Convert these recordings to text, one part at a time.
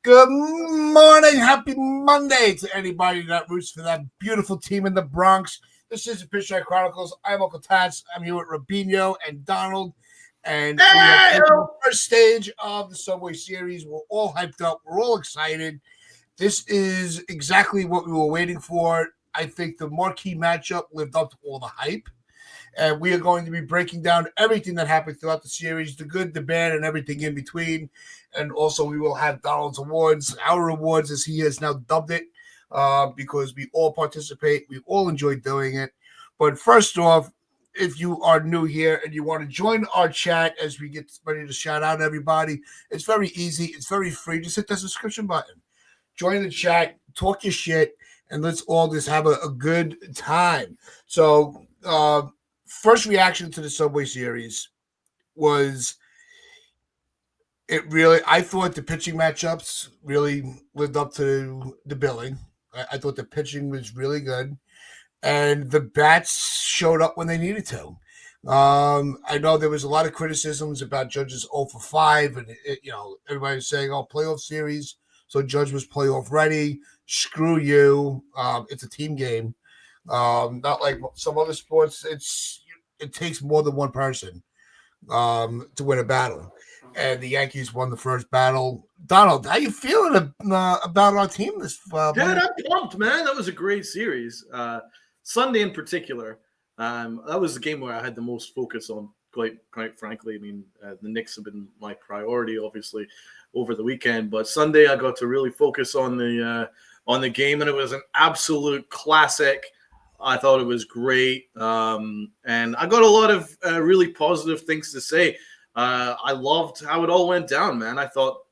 Good morning. Happy Monday to anybody that roots for that beautiful team in the Bronx. This is the Pitch Chronicles. I'm Uncle Tats. I'm here with Rubinho and Donald. And we are the first stage of the Subway Series. We're all hyped up. We're all excited. This is exactly what we were waiting for. I think the marquee matchup lived up to all the hype. And we are going to be breaking down everything that happened throughout the series, the good, the bad, and everything in between. And also we will have Donald's Awards, our awards, as he has now dubbed it, because we all participate. We all enjoy doing it. But first off, if you are new here and you want to join our chat as we get ready to shout out everybody, it's very easy. It's very free. Just hit the subscription button. Join the chat, talk your shit, and let's all just have a good time. So, first reaction to the Subway Series was I thought the pitching matchups really lived up to the billing. I thought the pitching was really good, and the bats showed up when they needed to. I know there was a lot of criticisms about Judge's 0 for 5, and everybody was saying, "Oh, playoff series, so Judge was playoff ready." Screw you! It's a team game. Not like some other sports. It takes more than one person to win a battle. And the Yankees won the first battle. Donald, how you feeling about our team this Dude, I'm pumped, man. That was a great series. Sunday in particular, that was the game where I had the most focus on, quite frankly. I mean, the Knicks have been my priority, obviously, over the weekend. But Sunday, I got to really focus on the game, and it was an absolute classic. I thought it was great, and I got a lot of really positive things to say. I loved how it all went down, man. I thought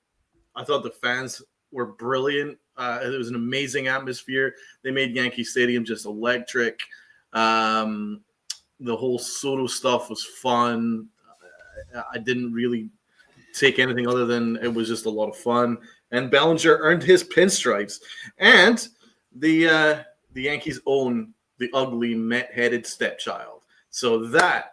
the fans were brilliant. It was an amazing atmosphere. They made Yankee Stadium just electric. The whole Soto stuff was fun. I didn't really take anything other than it was just a lot of fun. And Bellinger earned his pinstripes, and the Yankees own the ugly Met-headed stepchild. So that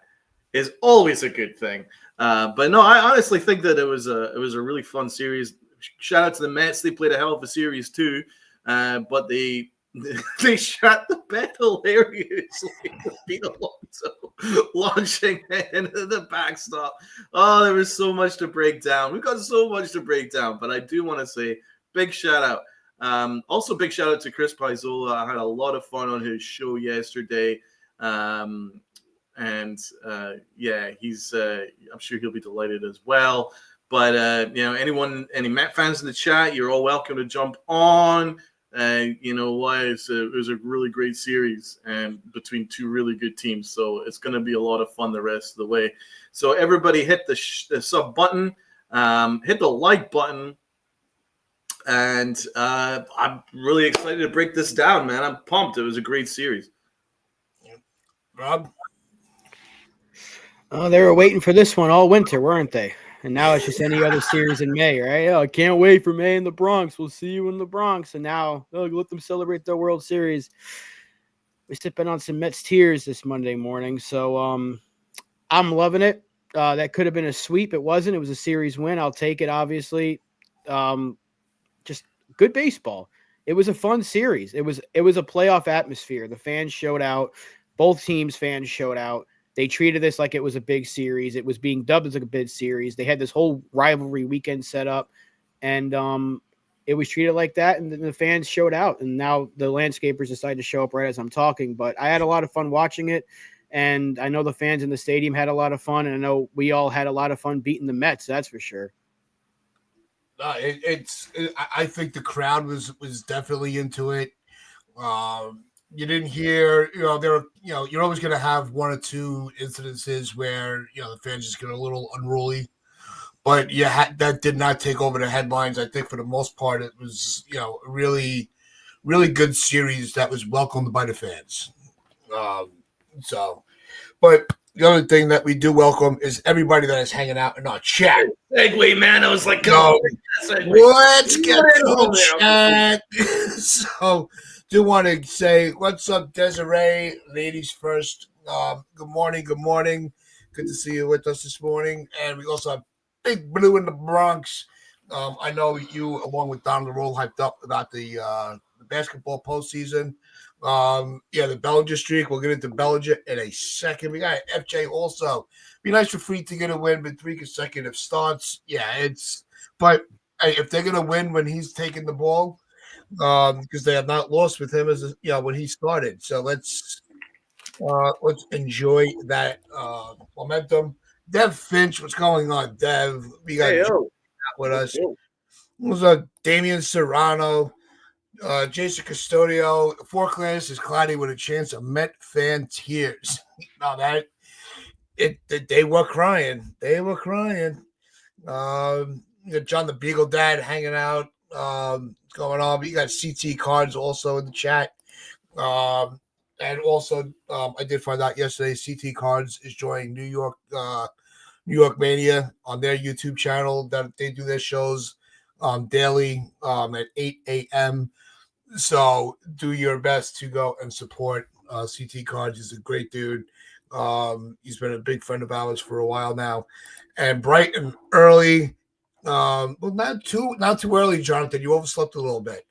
is always a good thing. But no, I honestly think that it was a really fun series. Shout out to the Mets; they played a hell of a series too. But they shot the bed hilariously. Pete Alonso launching into the backstop. Oh, there was so much to break down. We've got so much to break down. But I do want to say big shout out. Also, big shout out to Chris Paizola. I had a lot of fun on his show yesterday. Yeah, he's I'm sure he'll be delighted as well. But any Met fans in the chat, you're all welcome to jump on. You know what? It was a really great series and between two really good teams. So it's going to be a lot of fun the rest of the way. So everybody hit the sub button, hit the like button. And I'm really excited to break this down, man. I'm pumped. It was a great series. Rob? Oh, they were waiting for this one all winter, weren't they? And now it's just any other series in May, right? Oh, I can't wait for May in the Bronx. We'll see you in the Bronx. And now let them celebrate their World Series. We're sipping on some Mets tears this Monday morning. So I'm loving it. That could have been a sweep. It wasn't. It was a series win. I'll take it, obviously. Just good baseball. It was a fun series. It was a playoff atmosphere. The fans showed out. Both teams' fans showed out. They treated this like it was a big series. It was being dubbed as a big series. They had this whole rivalry weekend set up, and it was treated like that, and then the fans showed out. And now the landscapers decided to show up right as I'm talking. But I had a lot of fun watching it, and I know the fans in the stadium had a lot of fun, and I know we all had a lot of fun beating the Mets, that's for sure. I think the crowd was definitely into it. You didn't hear, you're always going to have one or two incidences where, the fans just get a little unruly, but that did not take over the headlines. I think for the most part, it was, a really, really good series that was welcomed by the fans. But the other thing that we do welcome is everybody that is hanging out in our chat. Segue, man. I was like, let's get to the chat. So, do want to say, what's up, Desiree? Ladies first. Good morning. Good to see you with us this morning. And we also have Big Blue in the Bronx. I know you, along with Don, are all hyped up about the basketball postseason. The Bellinger streak. We'll get into Bellinger in a second. We got FJ also. Be nice for Free to get a win, but 3 consecutive starts. Yeah, but hey, if they're gonna win when he's taking the ball, because they have not lost with him when he started. So let's enjoy that momentum. Dev Finch, what's going on, Dev? We got Hey, Joe yo. with Let's us. go. It was Damian Serrano, Jason Custodio. Forecast is cloudy with a chance of Met fan tears. Now they were crying. They were crying. You got John the Beagle Dad hanging out. Going on. But you got CT Cards also in the chat. And also, I did find out yesterday CT Cards is joining New York Mania on their YouTube channel. That they do their shows daily at 8 a.m. So do your best to go and support CT Cards. He's a great dude. He's been a big friend of ours for a while now, and bright and early. Well, not too early, Jonathan. You overslept a little bit,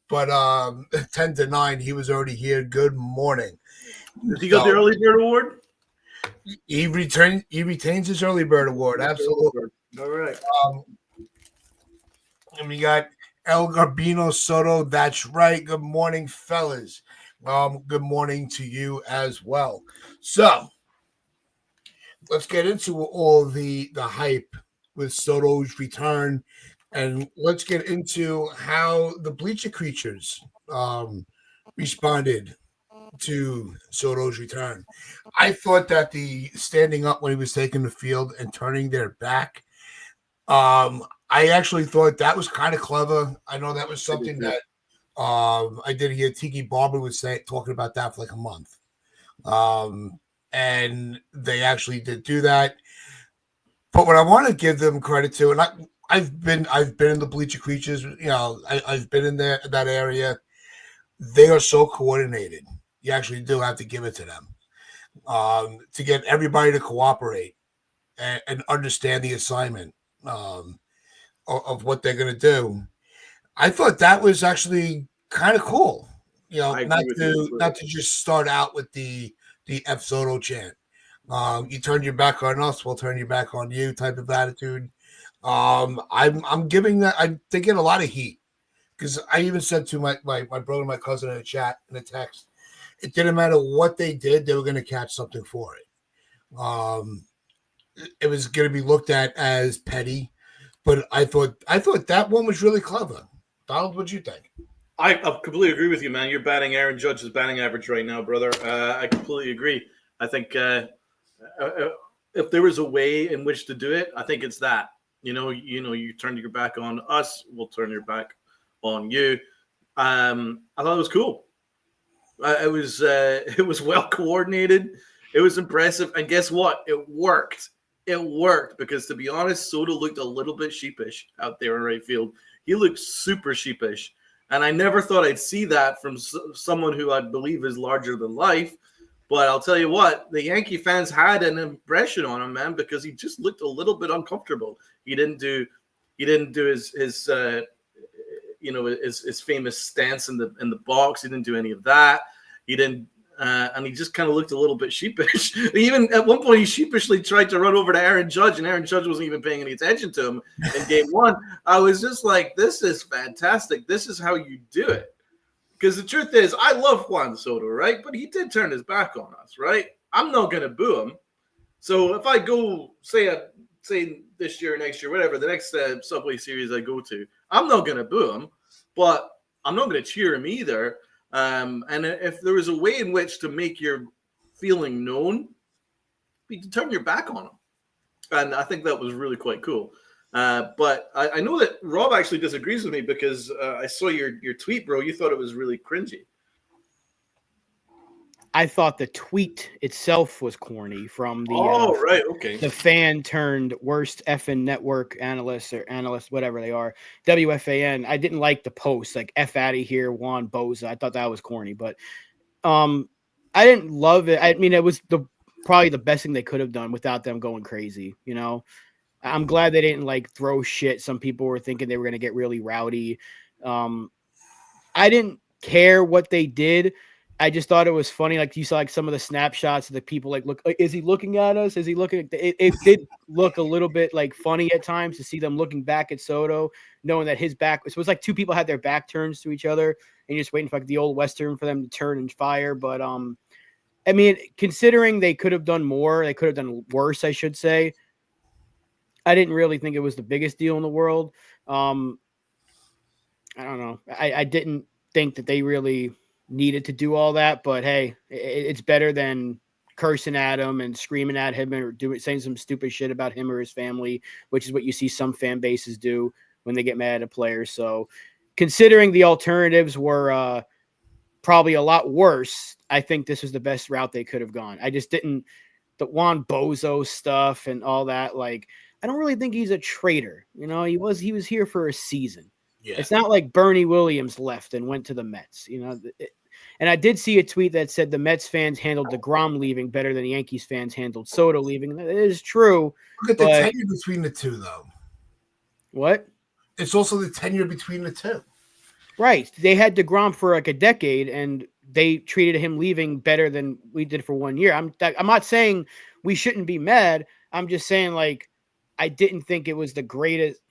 but 10 to 9, he was already here. Good morning. Does he got the early bird award? He retains his early bird award. Absolutely. All right. And we got El Garbino Soto. That's right. Good morning, fellas. Good morning to you as well. So let's get into all the hype with Soto's return, and let's get into how the Bleacher Creatures responded to Soto's return. I thought that the standing up when he was taking the field and turning their back, I actually thought that was kind of clever. I know that was something that I did hear Tiki Barber was talking about that for like a month. And they actually did do that. But what I want to give them credit to, and I've been in the Bleacher Creatures, I've been in that area. They are so coordinated. You actually do have to give it to them to get everybody to cooperate and understand the assignment of what they're going to do. I thought that was actually kind of cool. Not to just start out with the F Soto chant. You turn your back on us, we'll turn your back on you type of attitude. I'm giving that. They get a lot of heat because I even said to my brother and my cousin in a chat, in a text, it didn't matter what they did, they were going to catch something for it. It was going to be looked at as petty, but I thought that one was really clever. Donald, what'd you think? I completely agree with you, man. You're batting Aaron Judge's batting average right now, brother. I completely agree. I think if there was a way in which to do it, I think it's that. You turn your back on us, we'll turn your back on you. I thought it was cool. It was well coordinated. It was impressive, and guess what? It worked. It worked because, to be honest, Soto looked a little bit sheepish out there in right field. He looked super sheepish, and I never thought I'd see that from someone who I believe is larger than life. But I'll tell you what, the Yankee fans had an impression on him, man, because he just looked a little bit uncomfortable. He didn't do his famous stance in the box. He didn't do any of that. He didn't, and he just kind of looked a little bit sheepish. Even at one point, he sheepishly tried to run over to Aaron Judge, and Aaron Judge wasn't even paying any attention to him in Game 1. I was just like, this is fantastic. This is how you do it. Because the truth is, I love Juan Soto, right? But he did turn his back on us, right? I'm not going to boo him. So if I go, say this year, next year, whatever, the next Subway Series I go to, I'm not going to boo him, but I'm not going to cheer him either. And if there was a way in which to make your feeling known, you can turn your back on him. And I think that was really quite cool. But I know that Rob actually disagrees with me because I saw your tweet, bro. You thought it was really cringy. I thought the tweet itself was corny from the right, okay, the fan turned worst effing network analysts, whatever they are, WFAN. I didn't like the post, like F out of here, Juan Boza. I thought that was corny, but I didn't love it. I mean, it was probably the best thing they could have done without them going crazy, I'm glad they didn't like throw shit. Some people were thinking they were going to get really rowdy. I didn't care what they did. I just thought it was funny. Like you saw like some of the snapshots of the people like, look, is he looking at us? Is he looking? It did look a little bit like funny at times to see them looking back at Soto, knowing that his back it was like two people had their back turns to each other and you're just waiting for like the old Western for them to turn and fire. But I mean, considering they could have done more, they could have done worse, I should say. I didn't really think it was the biggest deal in the world. I don't know. I didn't think that they really needed to do all that, but hey, it's better than cursing at him and screaming at him or saying some stupid shit about him or his family, which is what you see some fan bases do when they get mad at players. So considering the alternatives were probably a lot worse, I think this was the best route they could have gone. I just didn't the Juan Bozo stuff and all that. Like, I don't really think he's a traitor. You know, he was here for a season. Yeah. It's not like Bernie Williams left and went to the Mets, you know. And I did see a tweet that said the Mets fans handled DeGrom leaving better than the Yankees fans handled Soto leaving. That is true. Look at the tenure between the two, though. What? It's also the tenure between the two. Right. They had DeGrom for like a decade, and they treated him leaving better than we did for 1 year. I'm not saying we shouldn't be mad. I'm just saying, like, I didn't think it was the greatest.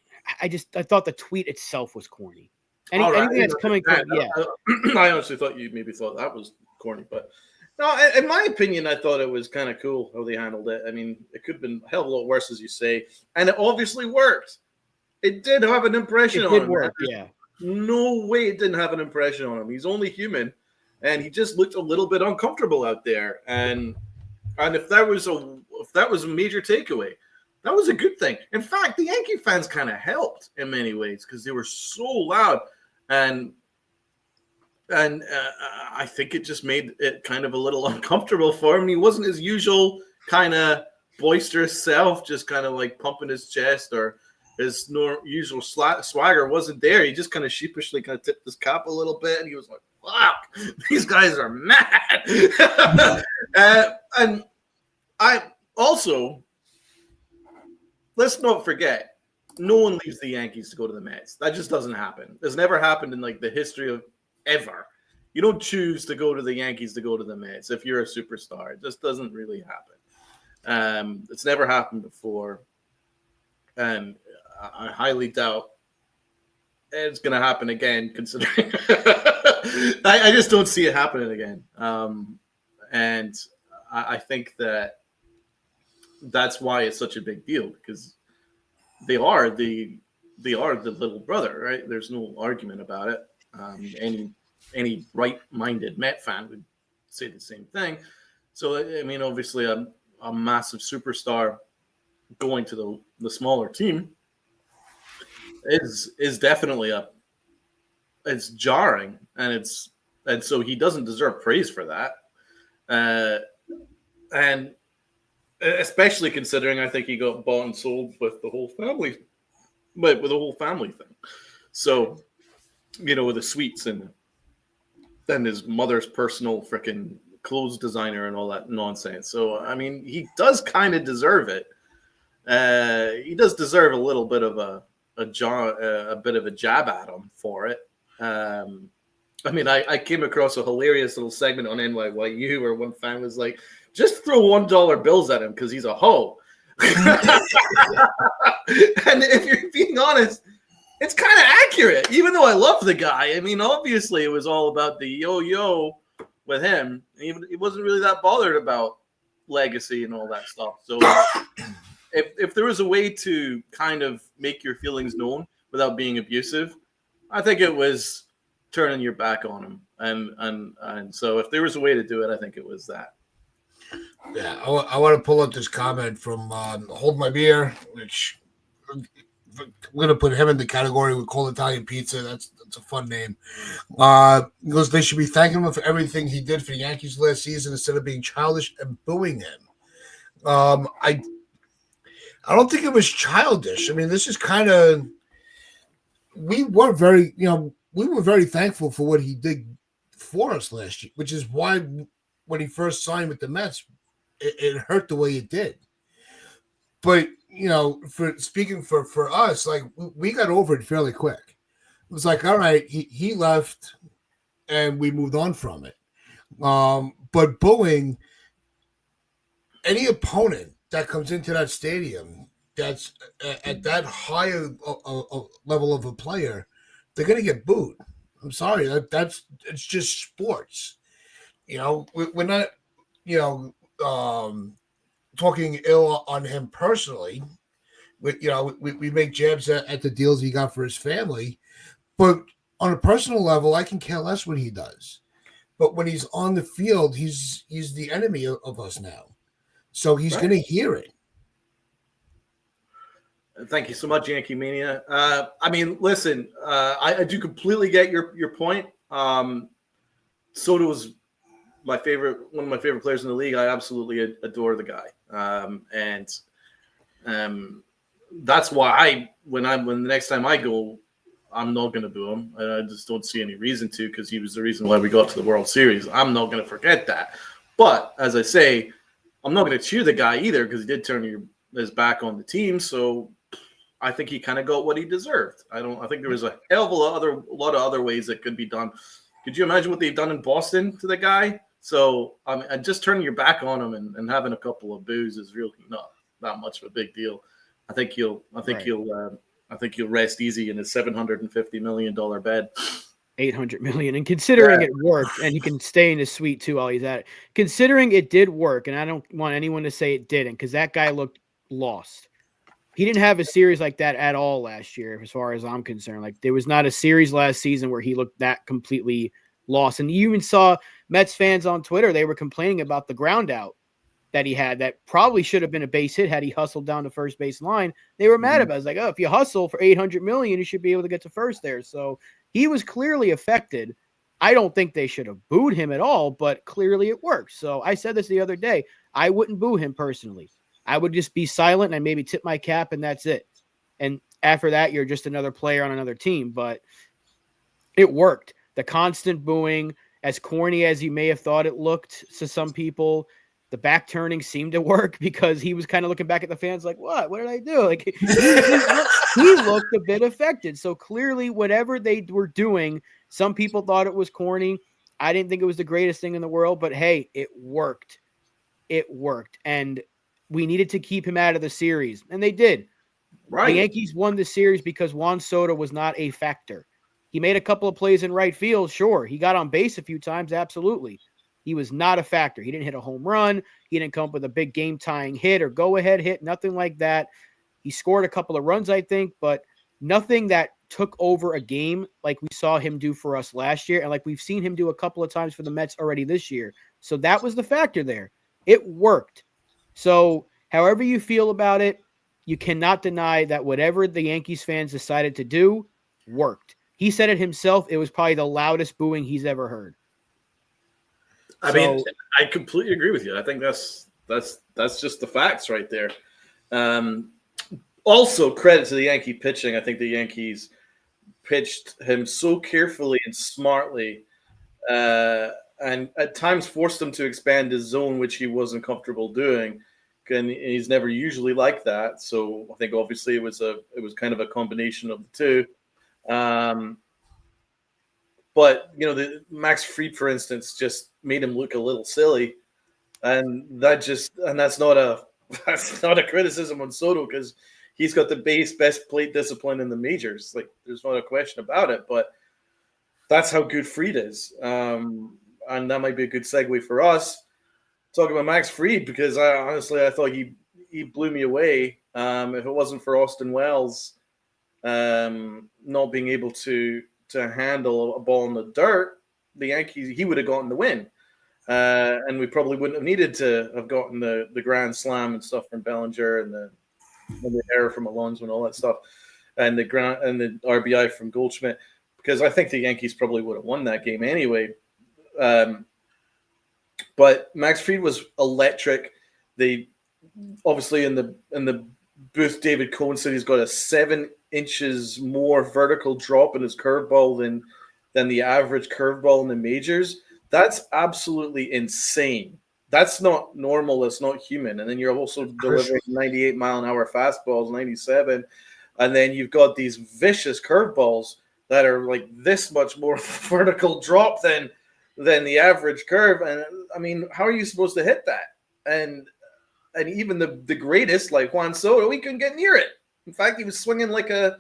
I thought the tweet itself was corny. Anything that's coming from, yeah. I honestly thought you maybe thought that was corny, but no, in my opinion, I thought it was kind of cool how they handled it. I mean, it could have been a hell of a lot worse, as you say, and it obviously worked. It did have an impression on him. It did work, yeah. No way it didn't have an impression on him. He's only human, and he just looked a little bit uncomfortable out there. And if that was a major takeaway, that was a good thing. In fact, the Yankee fans kind of helped in many ways because they were so loud, and I think it just made it kind of a little uncomfortable for him. He wasn't his usual kind of boisterous self, just kind of like pumping his chest, or his usual swagger wasn't there. He just kind of sheepishly kind of tipped his cap a little bit, and he was like, "Fuck, these guys are mad." And I also, let's not forget, no one leaves the Yankees to go to the Mets. That just doesn't happen. It's never happened in like the history of ever. You don't choose to go to the Yankees to go to the Mets if you're a superstar. It just doesn't really happen. It's never happened before, and I highly doubt it's going to happen again. Considering I just don't see it happening again, and I think that's why it's such a big deal, because they are the little brother, right? There's no argument about it. Any right-minded Met fan would say the same thing. So I mean, obviously, a massive superstar going to the smaller team is definitely it's jarring, and so he doesn't deserve praise for that. And especially considering I think he got bought and sold with the whole family, with the whole family thing. So, with the suites and then his mother's personal freaking clothes designer and all that nonsense. So, I mean, he does kind of deserve it. He does deserve a little bit of a bit of a jab at him for it. I mean, I came across a hilarious little segment on NYYU where one fan was like, just throw $1 bills at him because he's a hoe. And if you're being honest, it's kind of accurate, even though I love the guy. I mean, obviously it was all about the yo-yo with him. He wasn't really that bothered about legacy and all that stuff. So if there was a way to kind of make your feelings known without being abusive, I think it was turning your back on him. And so if there was a way to do it, I think it was that. Yeah, I want to pull up this comment from Hold My Beer, which we're going to put him in the category with Cold Italian Pizza. That's a fun name. He goes, they should be thanking him for everything he did for the Yankees last season instead of being childish and booing him. I don't think it was childish. I mean, this is kind of – we were very thankful for what he did for us last year, which is why when he first signed with the Mets, it hurt the way it did. But, for speaking for us, like we got over it fairly quick. It was like, all right, he left, and we moved on from it. But booing any opponent that comes into that stadium that's at that higher level of a player, they're going to get booed. I'm sorry, it's just sports. We're not, you know, talking ill on him personally. We make jabs at the deals he got for his family, but on a personal level, I can care less what he does. But when he's on the field, he's the enemy of us now. So he's going to hear it. Thank you so much, Yankee Mania. I mean, listen, I do completely get your point. Soto was one of my favorite players in the league. I absolutely adore the guy, and that's why when the next time I go, I'm not going to boo him. I just don't see any reason to, because he was the reason why we got to the World Series. I'm not going to forget that. But as I say, I'm not going to cheer the guy either, because he did turn his back on the team. So I think he kind of got what he deserved. I think there was a hell of a lot of other ways that could be done. Could you imagine what they've done in Boston to the guy? So just turning your back on him and having a couple of boos is really not that much of a big deal. I think you'll rest easy in his $750 million bed. $800 million, and considering it worked, and he can stay in his suite too while he's at it. Considering it did work, and I don't want anyone to say it didn't, because that guy looked lost. He didn't have a series like that at all last year, as far as I'm concerned. Like, there was not a series last season where he looked that completely lost. And you even saw Mets fans on Twitter, they were complaining about the ground out that he had that probably should have been a base hit had he hustled down the first base line. They were mad about it. It's like, oh, if you hustle for $800 million, you should be able to get to first there. So he was clearly affected. I don't think they should have booed him at all, but clearly it worked. So I said this the other day. I wouldn't boo him personally. I would just be silent and maybe tip my cap, and that's it. And after that, you're just another player on another team. But it worked. The constant booing, as corny as you may have thought it looked to some people, the back turning seemed to work, because he was kind of looking back at the fans like, what did I do? Like, he looked a bit affected. So clearly whatever they were doing, some people thought it was corny. I didn't think it was the greatest thing in the world, but hey, it worked. It worked. And we needed to keep him out of the series, and they did. Right. The Yankees won the series because Juan Soto was not a factor. He made a couple of plays in right field, sure. He got on base a few times, absolutely. He was not a factor. He didn't hit a home run. He didn't come up with a big game-tying hit or go-ahead hit, nothing like that. He scored a couple of runs, I think, but nothing that took over a game like we saw him do for us last year, and like we've seen him do a couple of times for the Mets already this year. So that was the factor there. It worked. So however you feel about it, you cannot deny that whatever the Yankees fans decided to do worked. He said it himself. It was probably the loudest booing he's ever heard. I mean, I completely agree with you. I think that's just the facts right there. Also, credit to the Yankee pitching. I think the Yankees pitched him so carefully and smartly, and at times forced him to expand his zone, which he wasn't comfortable doing. And he's never usually like that. So I think obviously it was kind of a combination of the two. But the Max Fried, for instance, just made him look a little silly, and that's not a criticism on Soto, because he's got the best plate discipline in the majors. Like, there's not a question about it. But that's how good Fried is, and that might be a good segue for us talking about Max Fried, because I thought he blew me away. If it wasn't for Austin Wells not being able to handle a ball in the dirt, the Yankees, he would have gotten the win. And we probably wouldn't have needed to have gotten the grand slam and stuff from Bellinger and the error from Alonso and all that stuff, and the RBI from Goldschmidt, because I think the Yankees probably would have won that game anyway. But Max Fried was electric. They obviously in the booth, David Cohen said he's got a 7 inches more vertical drop in his curveball than the average curveball in the majors. That's absolutely insane. That's not normal. That's not human. And then you're also delivering 98-mile-an-hour fastballs, 97, and then you've got these vicious curveballs that are like this much more vertical drop than the average curve. And I mean, how are you supposed to hit that? And even the greatest, like Juan Soto, he couldn't get near it. In fact, he was swinging like a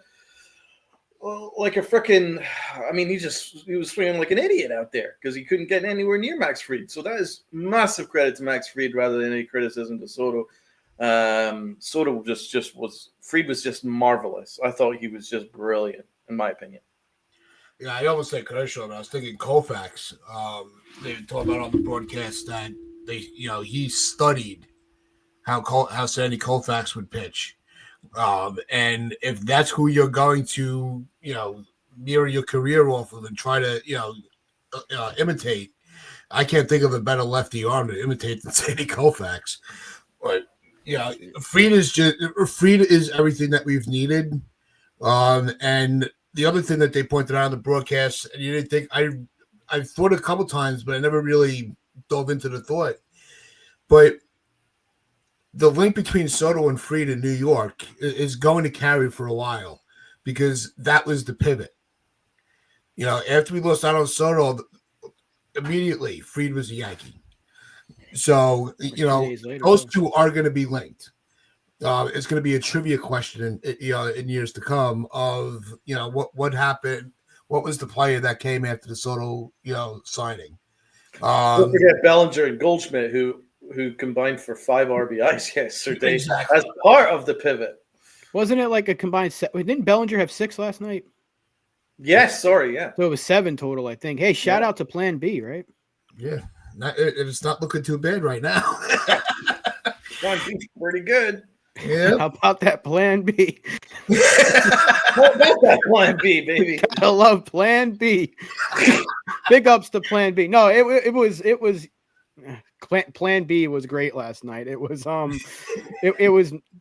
freaking. I mean, he was swinging like an idiot out there because he couldn't get anywhere near Max Fried. So that is massive credit to Max Fried rather than any criticism to Soto. Soto Fried was just marvelous. I thought he was just brilliant, in my opinion. Yeah, I almost said Kershaw, but I was thinking Koufax. They were talking about on the broadcast that he studied how Sandy Koufax would pitch, and if that's who you're going to mirror your career off of and try to imitate, I can't think of a better lefty arm to imitate than Sandy Koufax. But Fried is everything that we've needed, and the other thing that they pointed out on the broadcast, and you didn't think I thought a couple times, but I never really dove into the thought. But the link between Soto and Fried in New York is going to carry for a while because that was the pivot. After we lost out on Soto, immediately Fried was a Yankee. So, those two are going to be linked. It's going to be a trivia question in years to come of what happened, what was the player that came after the Soto signing. Don't forget Bellinger and Goldschmidt who combined for 5 RBIs yesterday as part of the pivot. Wasn't it like a combined set? Didn't Bellinger have 6 last night? Yes, sorry, yeah. So it was 7 total, I think. Hey, shout out to Plan B, right? Yeah, it's not looking too bad right now. Plan B's pretty good. Yeah. How about that Plan B? How about that Plan B, baby? I love Plan B. Big ups to Plan B. No, it was Plan B was great last night. It was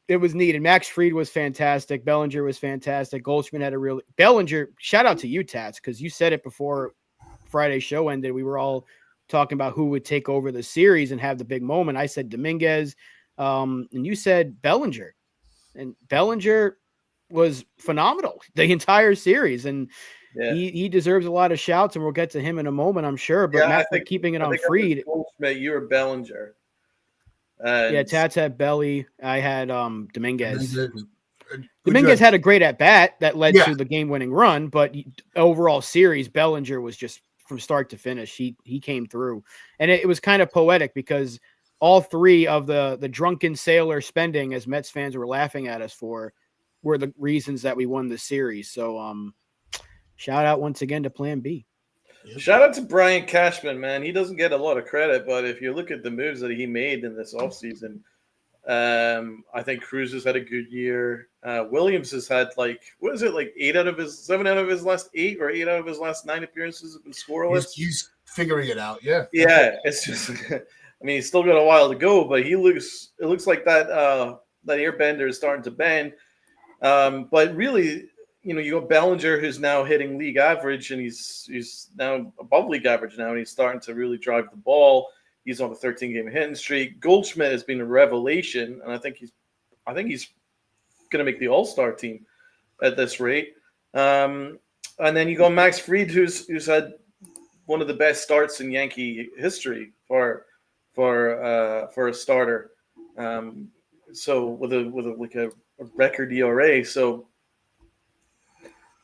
it was needed. Max Fried was fantastic. Bellinger was fantastic. Goldschmidt had a Bellinger. Shout out to you, Tats, because you said it before Friday's show ended. We were all talking about who would take over the series and have the big moment. I said Dominguez. And you said Bellinger, and Bellinger was phenomenal the entire series, and he deserves a lot of shouts, and we'll get to him in a moment, I'm sure. But Matt, for keeping it on Fried, you were Bellinger. Tats had Belly. I had Dominguez. Dominguez had a great at bat that led to the game-winning run, but overall series, Bellinger was just from start to finish. He came through, and it was kind of poetic because all 3 of the drunken sailor spending, as Mets fans were laughing at us for, were the reasons that we won the series. So, shout out once again to Plan B. Shout out to Brian Cashman, man. He doesn't get a lot of credit, but if you look at the moves that he made in this offseason, I think Cruz has had a good year. Williams has had 7 out of his last 8 or 8 out of his last 9 appearances have been scoreless. He's figuring it out. Yeah. Yeah. It's just, I mean, he's still got a while to go, but it looks like that airbender is starting to bend. But really, you got Bellinger, who's now hitting league average, and he's now above league average now, and he's starting to really drive the ball. He's on a 13-game hitting streak. Goldschmidt has been a revelation, and I think he's going to make the All-Star team at this rate. And then you got Max Fried, who's had one of the best starts in Yankee history for a starter. So with a record ERA, so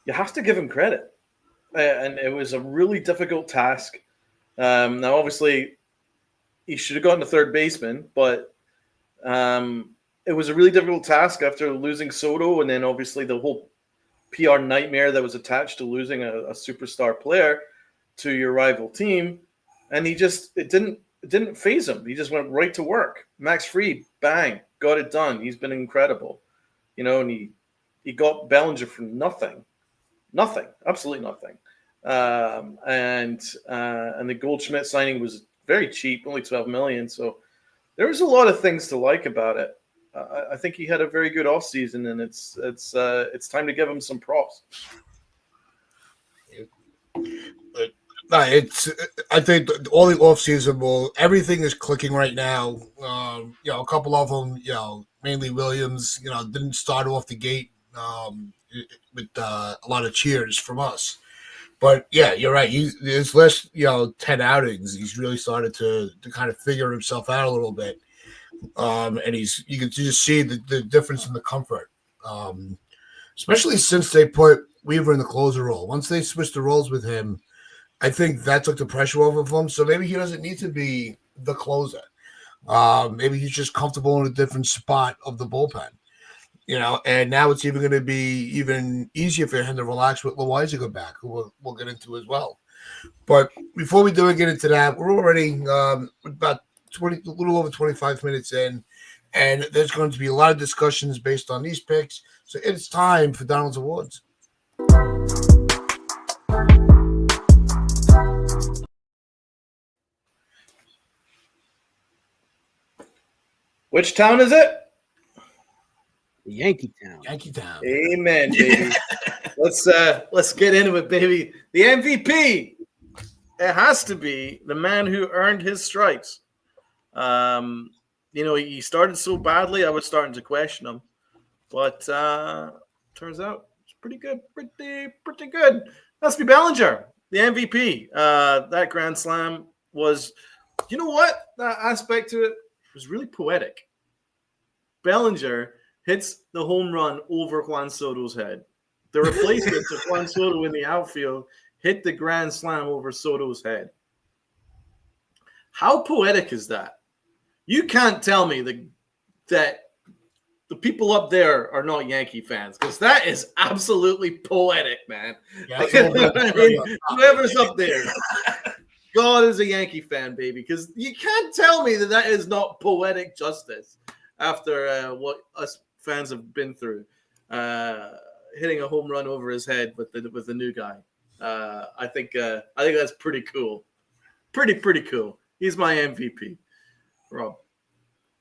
you have to give him credit. And it was a really difficult task. Now, obviously, he should have gotten a third baseman, but it was a really difficult task after losing Soto, and then obviously the whole PR nightmare that was attached to losing a superstar player to your rival team. And it didn't faze him. He just went right to work. Max Fried, bang, got it done. He's been incredible. And he got Bellinger for nothing, absolutely nothing. And the Goldschmidt signing was very cheap, only $12 million. So there was a lot of things to like about it. I think he had a very good offseason, and it's time to give him some props. I think all the offseason everything is clicking right now. A couple of them, mainly Williams, didn't start off the gate with a lot of cheers from us. But yeah, you're right. His last 10 outings, he's really started to kind of figure himself out a little bit. And you can just see the difference in the comfort. Especially since they put Weaver in the closer role. Once they switched the roles with him, I think that took the pressure off of him. So maybe he doesn't need to be the closer. Maybe he's just comfortable in a different spot of the bullpen. And now it's even going to be even easier for him to relax with Loizaga back, who we'll get into as well. But before we do get into that, we're already about a little over 25 minutes in, and there's going to be a lot of discussions based on these picks. So it's time for Donald's Awards. Which town is it? Yankee Town. Yankee Town. Amen, baby. Let's get into it, baby. The MVP. It has to be the man who earned his stripes. He started so badly, I was starting to question him. But turns out it's pretty good. Pretty good. Has to be Bellinger, the MVP. That Grand Slam was, you know what? That aspect to it was really poetic. Bellinger hits the home run over Juan Soto's head. The replacement of Juan Soto in the outfield hit the Grand Slam over Soto's head. How poetic is that? You can't tell me that the people up there are not Yankee fans, because that is absolutely poetic, man. Yeah, whoever's up there, God is a Yankee fan, baby, because you can't tell me that is not poetic justice after what us fans have been through, hitting a home run over his head with the new guy. I think that's pretty cool. Pretty cool. He's my MVP. Rob.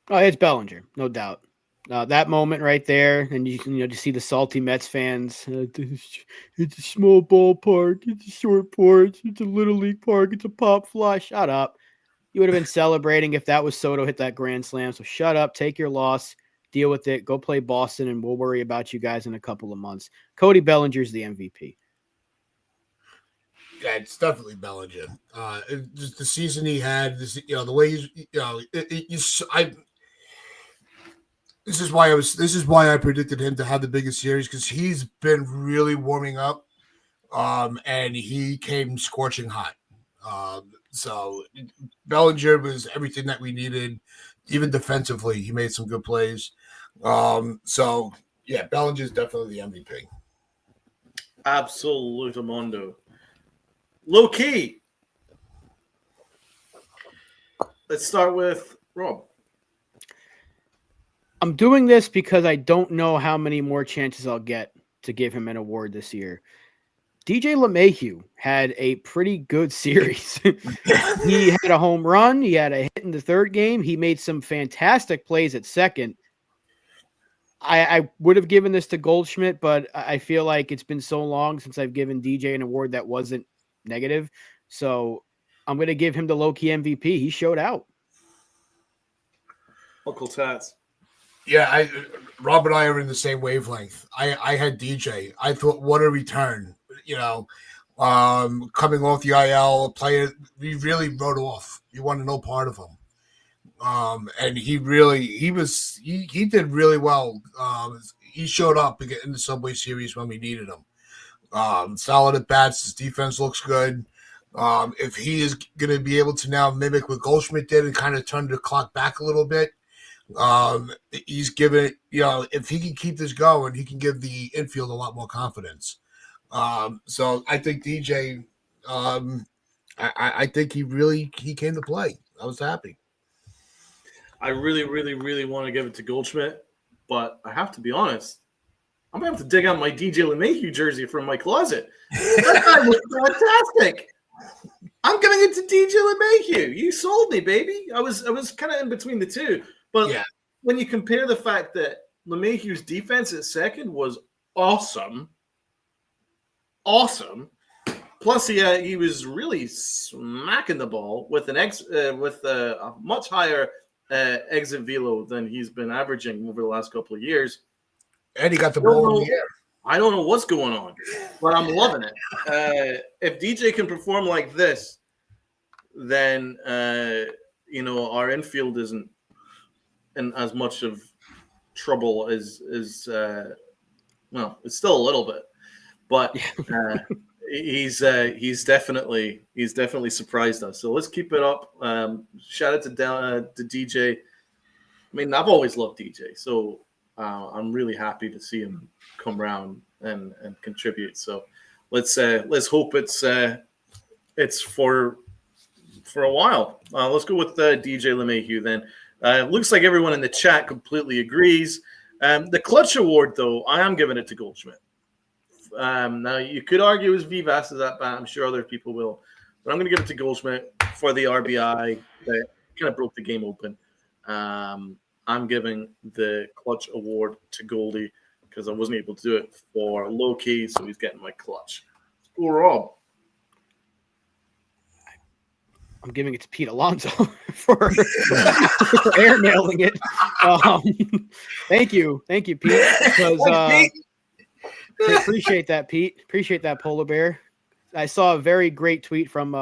Oh, it's Bellinger, no doubt. That moment right there, and you can just see the salty Mets fans. It's a small ballpark. It's a short porch. It's a little league park. It's a pop fly. Shut up. You would have been celebrating if that was Soto hit that grand slam. So shut up. Take your loss. Deal with it. Go play Boston, and we'll worry about you guys in a couple of months. Cody Bellinger's the MVP. Yeah, it's definitely Bellinger. Just the season he had, the way he's, This is why I predicted him to have the biggest series, because he's been really warming up, and he came scorching hot. So Bellinger was everything that we needed, even defensively. He made some good plays. So yeah, Bellinger is definitely the MVP. Absolutamundo. Low key. Let's start with Rob. I'm doing this because I don't know how many more chances I'll get to give him an award this year. DJ LeMahieu had a pretty good series. He had a home run. He had a hit in the third game. He made some fantastic plays at second. I would have given this to Goldschmidt, but I feel like it's been so long since I've given DJ an award that wasn't negative. So I'm going to give him the low-key MVP. He showed out. Uncle Tats. Yeah, Rob and I are in the same wavelength. I had DJ. I thought, what a return. Coming off the IL, a player we really wrote off. You wanted no part of him. And he did really well. He showed up in the Subway Series when we needed him. Solid at bats. His defense looks good. If he is going to be able to now mimic what Goldschmidt did and kind of turn the clock back a little bit, he's given, if he can keep this going, he can give the infield a lot more confidence. So I think DJ, I think he came to play. I was happy. I really, really, really want to give it to Goldschmidt, but I have to be honest. I'm going to have to dig out my DJ LeMahieu jersey from my closet. That guy was fantastic. I'm giving it to DJ LeMahieu. You sold me, baby. I was kind of in between the two. But when you compare the fact that LeMahieu's defense at second was awesome, Plus, he was really smacking the ball with with a much higher exit velo than he's been averaging over the last couple of years. And he got the ball in the air. I don't know what's going on, but I'm loving it. If DJ can perform like this, then our infield isn't in as much of trouble as well. It's still a little bit, but he's definitely surprised us. So let's keep it up. Shout out to DJ. I mean, I've always loved DJ, so I'm really happy to see him come around and contribute. So let's hope it's for a while. Let's go with DJ LeMahieu then. Looks like everyone in the chat completely agrees. The clutch award, though, I am giving it to Goldschmidt. Now, you could argue it was Vivas at bat. I'm sure other people will. But I'm going to give it to Goldschmidt for the RBI that kind of broke the game open. I'm giving the clutch award to Goldie because I wasn't able to do it for Low-Key, so he's getting my clutch. Let's go, Rob. I'm giving it to Pete Alonso for airmailing it. Thank you, Pete. Because appreciate that, Pete. Appreciate that, Polar Bear. I saw a very great tweet from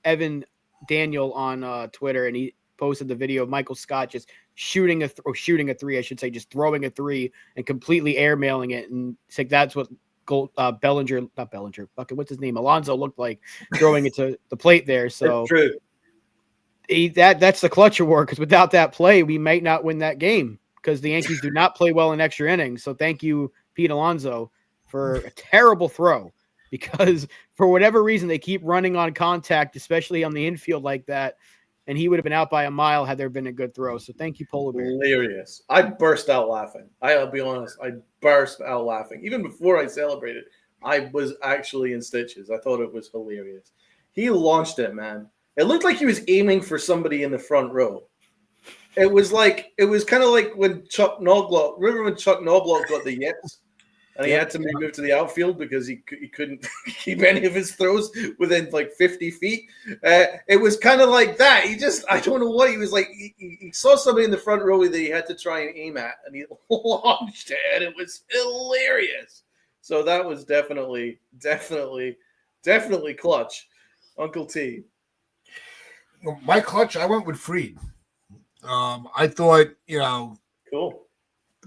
Evan Daniel on Twitter, and he posted the video of Michael Scott just shooting a three, I should say, just throwing a three and completely airmailing it, and it's like that's what Bellinger, what's his name? Alonso looked like throwing it to the plate there. So true. That's the clutch award, because without that play, we might not win that game because the Yankees do not play well in extra innings. So thank you, Pete Alonso, for a terrible throw, because for whatever reason they keep running on contact, especially on the infield like that, and he would have been out by a mile had there been a good throw. So thank you, Polar Bear. Hilarious. I burst out laughing. I'll be honest. I burst out laughing. Even before I celebrated, I was actually in stitches. I thought it was hilarious. He launched it, man. It looked like he was aiming for somebody in the front row. It was kind of like when Chuck Knobloch got the yips and he had to move to the outfield because he couldn't keep any of his throws within like 50 feet. It was kind of like that. I don't know what he was like. He saw somebody in the front row that he had to try and aim at, and he launched it, and it was hilarious. So that was definitely clutch. Uncle T. My clutch, I went with Fried. I thought, cool.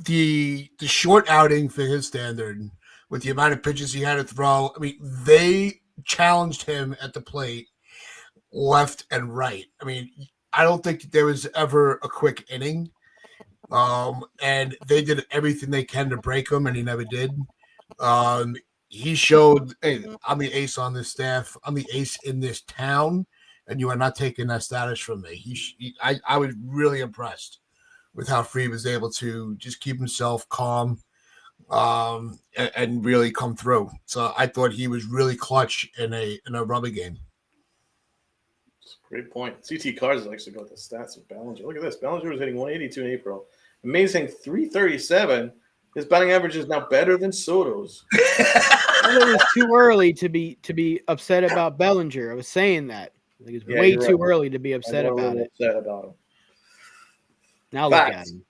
The short outing for his standard, with the amount of pitches he had to throw. I mean, they challenged him at the plate left and right. I mean, I don't think there was ever a quick inning. And they did everything they can to break him, and he never did. He showed, hey, I'm the ace on this staff. I'm the ace in this town, and you are not taking that status from me. I was really impressed with how Fried was able to just keep himself calm and really come through. So I thought he was really clutch in a rubber game. Great point. CT Cars has actually got the stats of Bellinger. Look at this. Bellinger was hitting 182 in April. Amazing 337. His batting average is now better than Soto's. It was too early to be upset about Bellinger. I was saying that. I think it's way too early to be upset about it. Him. Now look at him.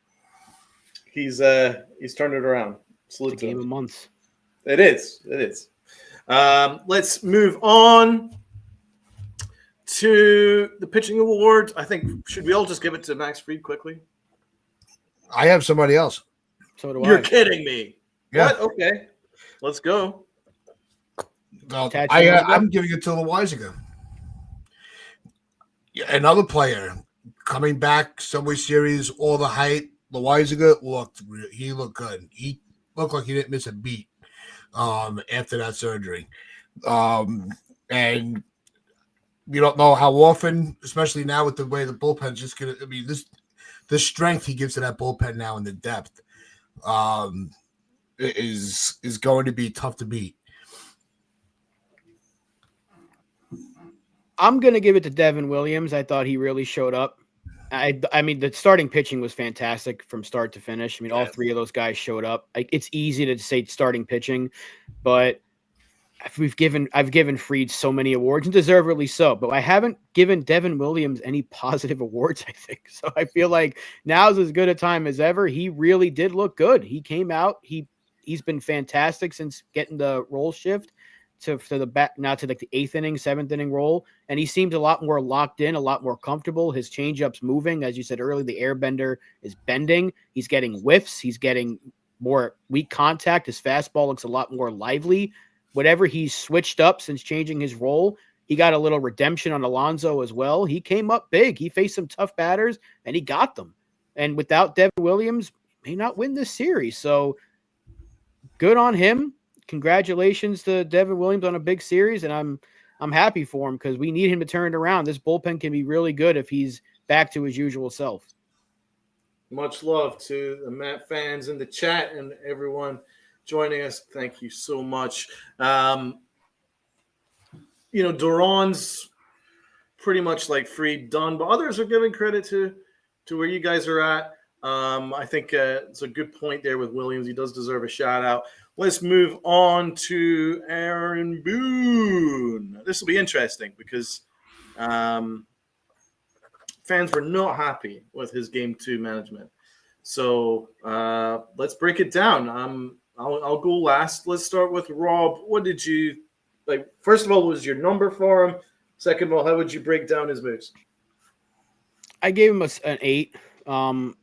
He's turned it around. Salute it's a game of months. It is. Let's move on to the pitching award. I think should we all just give it to Max Fried quickly? I have somebody else. So do You're kidding me. Yeah. What? Okay. Let's go. Well, I'm giving it to Loizaga. Another player coming back, Subway Series, all the hype. Loizaga looked good. He looked like he didn't miss a beat after that surgery. And you don't know how often, especially now with the way the bullpen's just going to – I mean, the strength he gives to that bullpen now and the depth is going to be tough to beat. I'm going to give it to Devin Williams. I thought he really showed up. I mean, the starting pitching was fantastic from start to finish. I mean, all three of those guys showed up. It's easy to say starting pitching, but I've given Fried so many awards, and deservedly so, but I haven't given Devin Williams any positive awards, I think. So I feel like now's as good a time as ever. He really did look good. He came out. He's been fantastic since getting the role shift to the back now to like the 8th inning, 7th inning role. And he seems a lot more locked in, a lot more comfortable. His changeup's moving. As you said earlier, the airbender is bending. He's getting whiffs. He's getting more weak contact. His fastball looks a lot more lively. Whatever he's switched up since changing his role, he got a little redemption on Alonso as well. He came up big. He faced some tough batters, and he got them. And without Devin Williams, may not win this series. So good on him. Congratulations to Devin Williams on a big series, and I'm happy for him because we need him to turn it around. This bullpen can be really good if he's back to his usual self. Much love to the Met fans in the chat and everyone joining us. Thank you so much. Duran's pretty much like Fried done, but others are giving credit to where you guys are at. I think it's a good point there with Williams. He does deserve a shout out. Let's move on to Aaron Boone. This will be interesting because fans were not happy with his Game 2 management. So let's break it down. I'll go last. Let's start with Rob. What did you like? First of all, what was your number for him? Second of all, how would you break down his moves? I gave him an 8. Wow,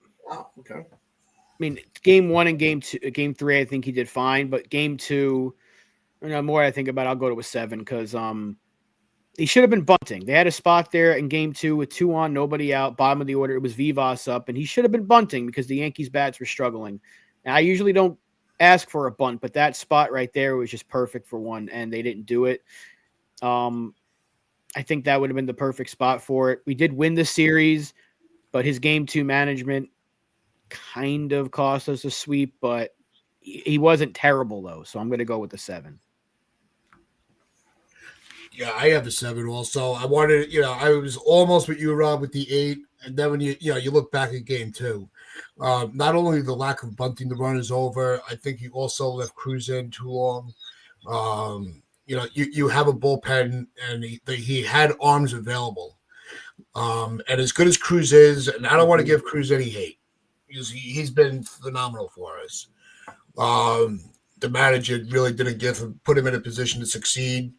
okay. I mean, game 1 and game 3, I think he did fine. But game 2, more I think about, I'll go to a 7 because he should have been bunting. They had a spot there in game 2 with 2 on, nobody out, bottom of the order. It was Vivas up, and he should have been bunting because the Yankees bats were struggling. And I usually don't ask for a bunt, but that spot right there was just perfect for one, and they didn't do it. I think that would have been the perfect spot for it. We did win the series, but his game 2 management kind of cost us a sweep, but he wasn't terrible though. So I'm going to go with the 7. Yeah, I have the 7 also. I wanted, I was almost with you, Rob, with the 8. And then when you look back at game 2, not only the lack of bunting the runners over, I think you also left Cruz in too long. You have a bullpen, and he had arms available. And as good as Cruz is, and I don't want to give Cruz any hate, because he's been phenomenal for us. The manager really didn't put him in a position to succeed.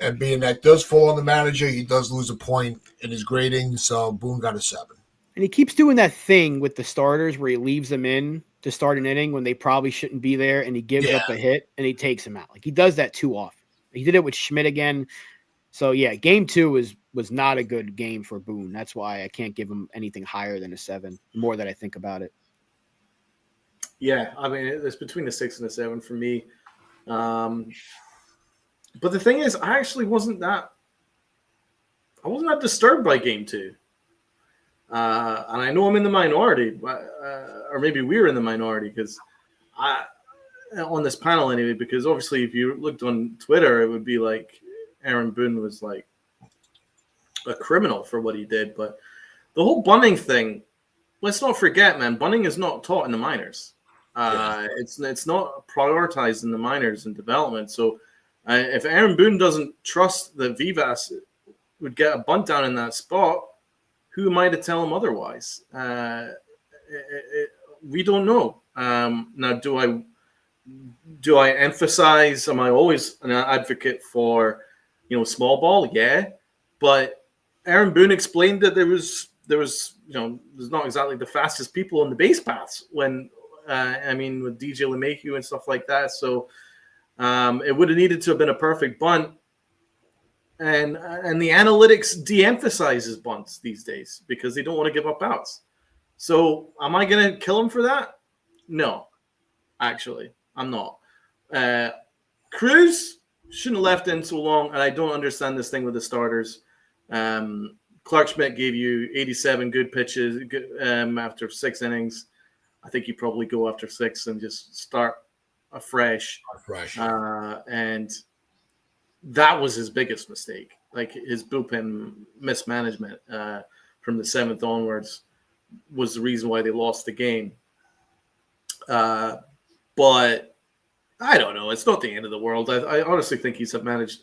And being that does fall on the manager, he does lose a point in his grading. So Boone got a 7. And he keeps doing that thing with the starters where he leaves them in to start an inning when they probably shouldn't be there, and he gives up a hit and he takes them out. Like, he does that too often. He did it with Schmidt again. So yeah, game 2 was not a good game for Boone. That's why I can't give him anything higher than a 7. The more that I think about it. Yeah, I mean, it's between a 6 and a 7 for me. But the thing is, I actually wasn't that disturbed by game 2. And I know I'm in the minority, or maybe we're in the minority because on this panel anyway, because obviously if you looked on Twitter, it would be like Aaron Boone was like a criminal for what he did. But the whole bunting thing, let's not forget, man, bunting is not taught in the minors. It's not prioritized in the minors and development. So if Aaron Boone doesn't trust that Vivas would get a bunt down in that spot, who am I to tell him otherwise? We don't know. Now, do I emphasize? Am I always an advocate for, small ball? Yeah, but Aaron Boone explained that there was there's not exactly the fastest people on the base paths when with DJ LeMahieu and stuff like that. So it would have needed to have been a perfect bunt. And the analytics de-emphasizes bunts these days because they don't want to give up outs. So am I going to kill him for that? No, actually, I'm not. Cruz shouldn't have left in so long, and I don't understand this thing with the starters. Clark Schmidt gave you 87 good pitches after 6 innings. I think you probably go after 6 and just start afresh. And that was his biggest mistake. Like, his bullpen mismanagement from the 7th onwards was the reason why they lost the game. But I don't know. It's not the end of the world. I honestly think he's managed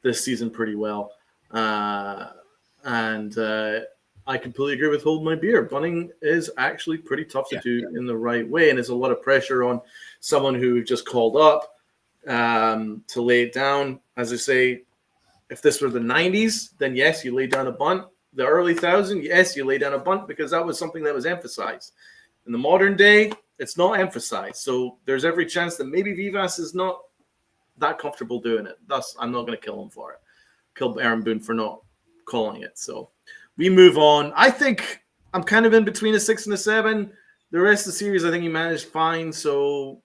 this season pretty well. And I completely agree with holding my beer. Bunting is actually pretty tough to do in the right way. And there's a lot of pressure on someone who just called up to lay it down. As I say, if this were the 90s, then yes, you lay down a bunt. The early 2000s, yes, you lay down a bunt because that was something that was emphasized. In the modern day, it's not emphasized. So there's every chance that maybe Vivas is not that comfortable doing it. Thus, I'm not going to kill him for it. Kill Aaron Boone for not calling it. So we move on. I think I'm kind of in between a 6 and a 7. The rest of the series, I think he managed fine. So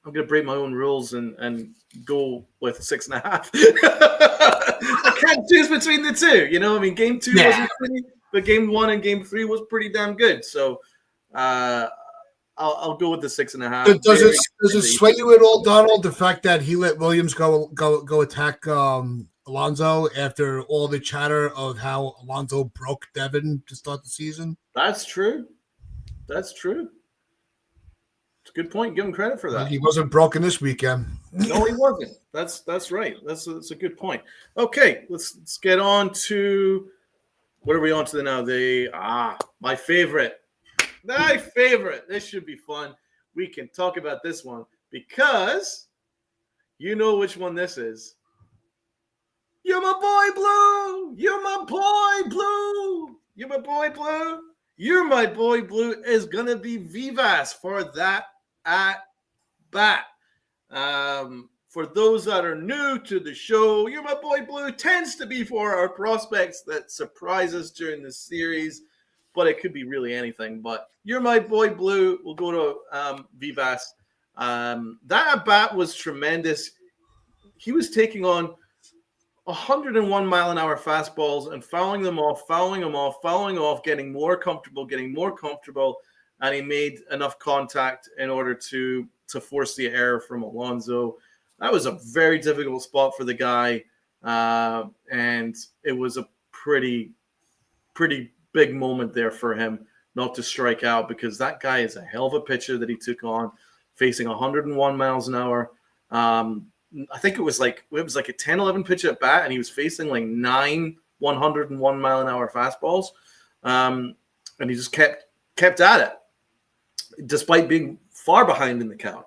I'm going to break my own rules and go with 6.5. I can't choose between the two. You know, I mean, game 2 wasn't pretty, but game 1 and game 3 was pretty damn good. So I'll go with the 6.5. Does it sway you at all, Donald? The fact that he let Williams go attack Alonso after all the chatter of how Alonso broke Devin to start the season? That's true. It's a good point. Give him credit for that. He wasn't broken this weekend. No, he wasn't. That's right. That's a good point. Okay, let's get on to what are we on to now? My favorite. This should be fun. We can talk about this one because you know which one this is. You're my boy Blue. You're my boy Blue. You're my boy Blue. You're my boy Blue is gonna be Vivas for that at bat. For those that are new to the show, You're My Boy Blue tends to be for our prospects that surprise us during the series, but it could be really anything. But You're My Boy Blue, we'll go to Vivas. That at bat was tremendous. He was taking on 101 mile an hour fastballs and fouling them off, getting more comfortable, and he made enough contact in order to force the error from Alonso. That was a very difficult spot for the guy, and it was a pretty big moment there for him not to strike out because that guy is a hell of a pitcher that he took on, facing 101 miles an hour. I think it was like a 10-11 pitch at bat, and he was facing like 9 101 mile an hour fastballs, and he just kept at it despite being far behind in the count.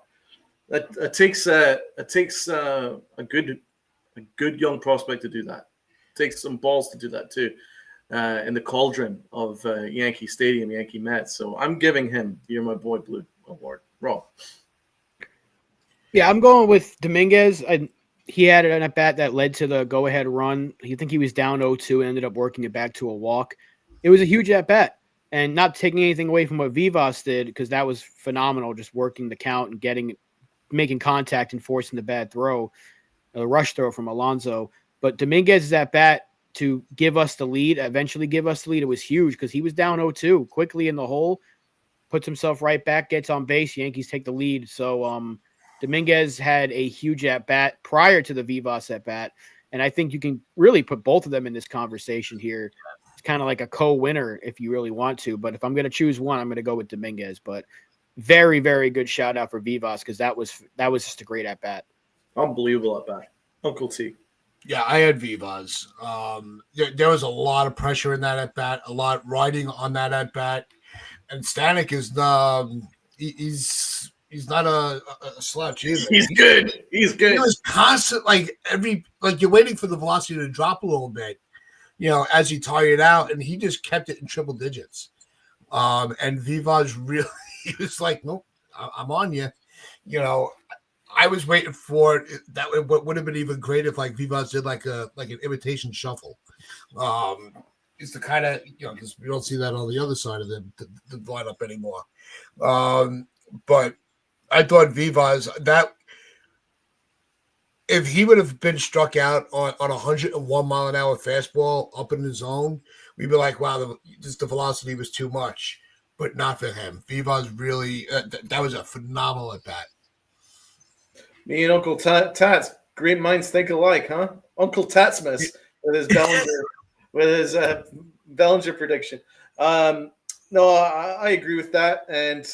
It takes a good young prospect to do that. It takes some balls to do that too, in the cauldron of Yankee Stadium, Yankee Mets. So I'm giving him You're My Boy Blue award. Rob. Yeah, I'm going with Dominguez. He had an at bat that led to the go-ahead run. I think he was down 0-2 and ended up working it back to a walk. It was a huge at bat. And not taking anything away from what Vivas did, because that was phenomenal, just working the count and making contact and forcing the bad throw, a rush throw from Alonso. But Dominguez's at bat to eventually give us the lead, it was huge because he was down 0-2, quickly in the hole, puts himself right back, gets on base, Yankees take the lead. So Dominguez had a huge at bat prior to the Vivas at bat, and I think you can really put both of them in this conversation here. It's kind of like a co-winner if you really want to, but if I'm going to choose one, I'm going to go with Dominguez. But very, very good shout out for Vivas because that was just a great at bat. Unbelievable at bat, Uncle T. Yeah, I had Vivas. There was a lot of pressure in that at bat, a lot riding on that at bat, and Stanek is he's not a slouch either. He's good. He was constant, you're waiting for the velocity to drop a little bit, as he tired out, and he just kept it in triple digits. And Vivas really, he was like, nope, I'm on you. I was waiting for it. That would have been even great if Vivas did like an imitation shuffle. It's the kind of, because we don't see that on the other side of the lineup anymore. But I thought Vivas, that if he would have been struck out on 101 mile an hour fastball up in the zone, we'd be like, wow, the velocity was too much. But not for him. Vivas really, that was a phenomenal at bat. Me and Uncle Tats, great minds think alike, huh? Uncle Tatsmas with his Bellinger, prediction. No, I agree with that, and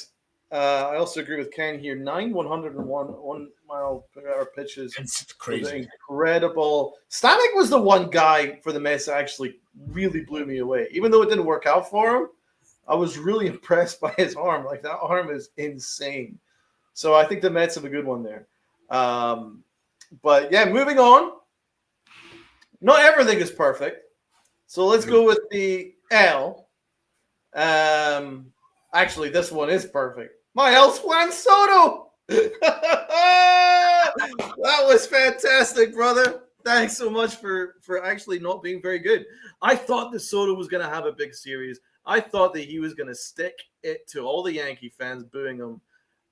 I also agree with Ken here. 101 1-mile-per-hour pitches. It's crazy. Incredible. Stanek was the one guy for the Mets that actually really blew me away. Even though it didn't work out for him, I was really impressed by his arm. Like, that arm is insane. So I think the Mets have a good one there. But yeah, moving on. Not everything is perfect. So let's go with the L. Actually, this one is perfect. My L's Juan Soto. That was fantastic, brother. Thanks so much for actually not being very good. I thought that Soto was going to have a big series. I thought that he was going to stick it to all the Yankee fans booing him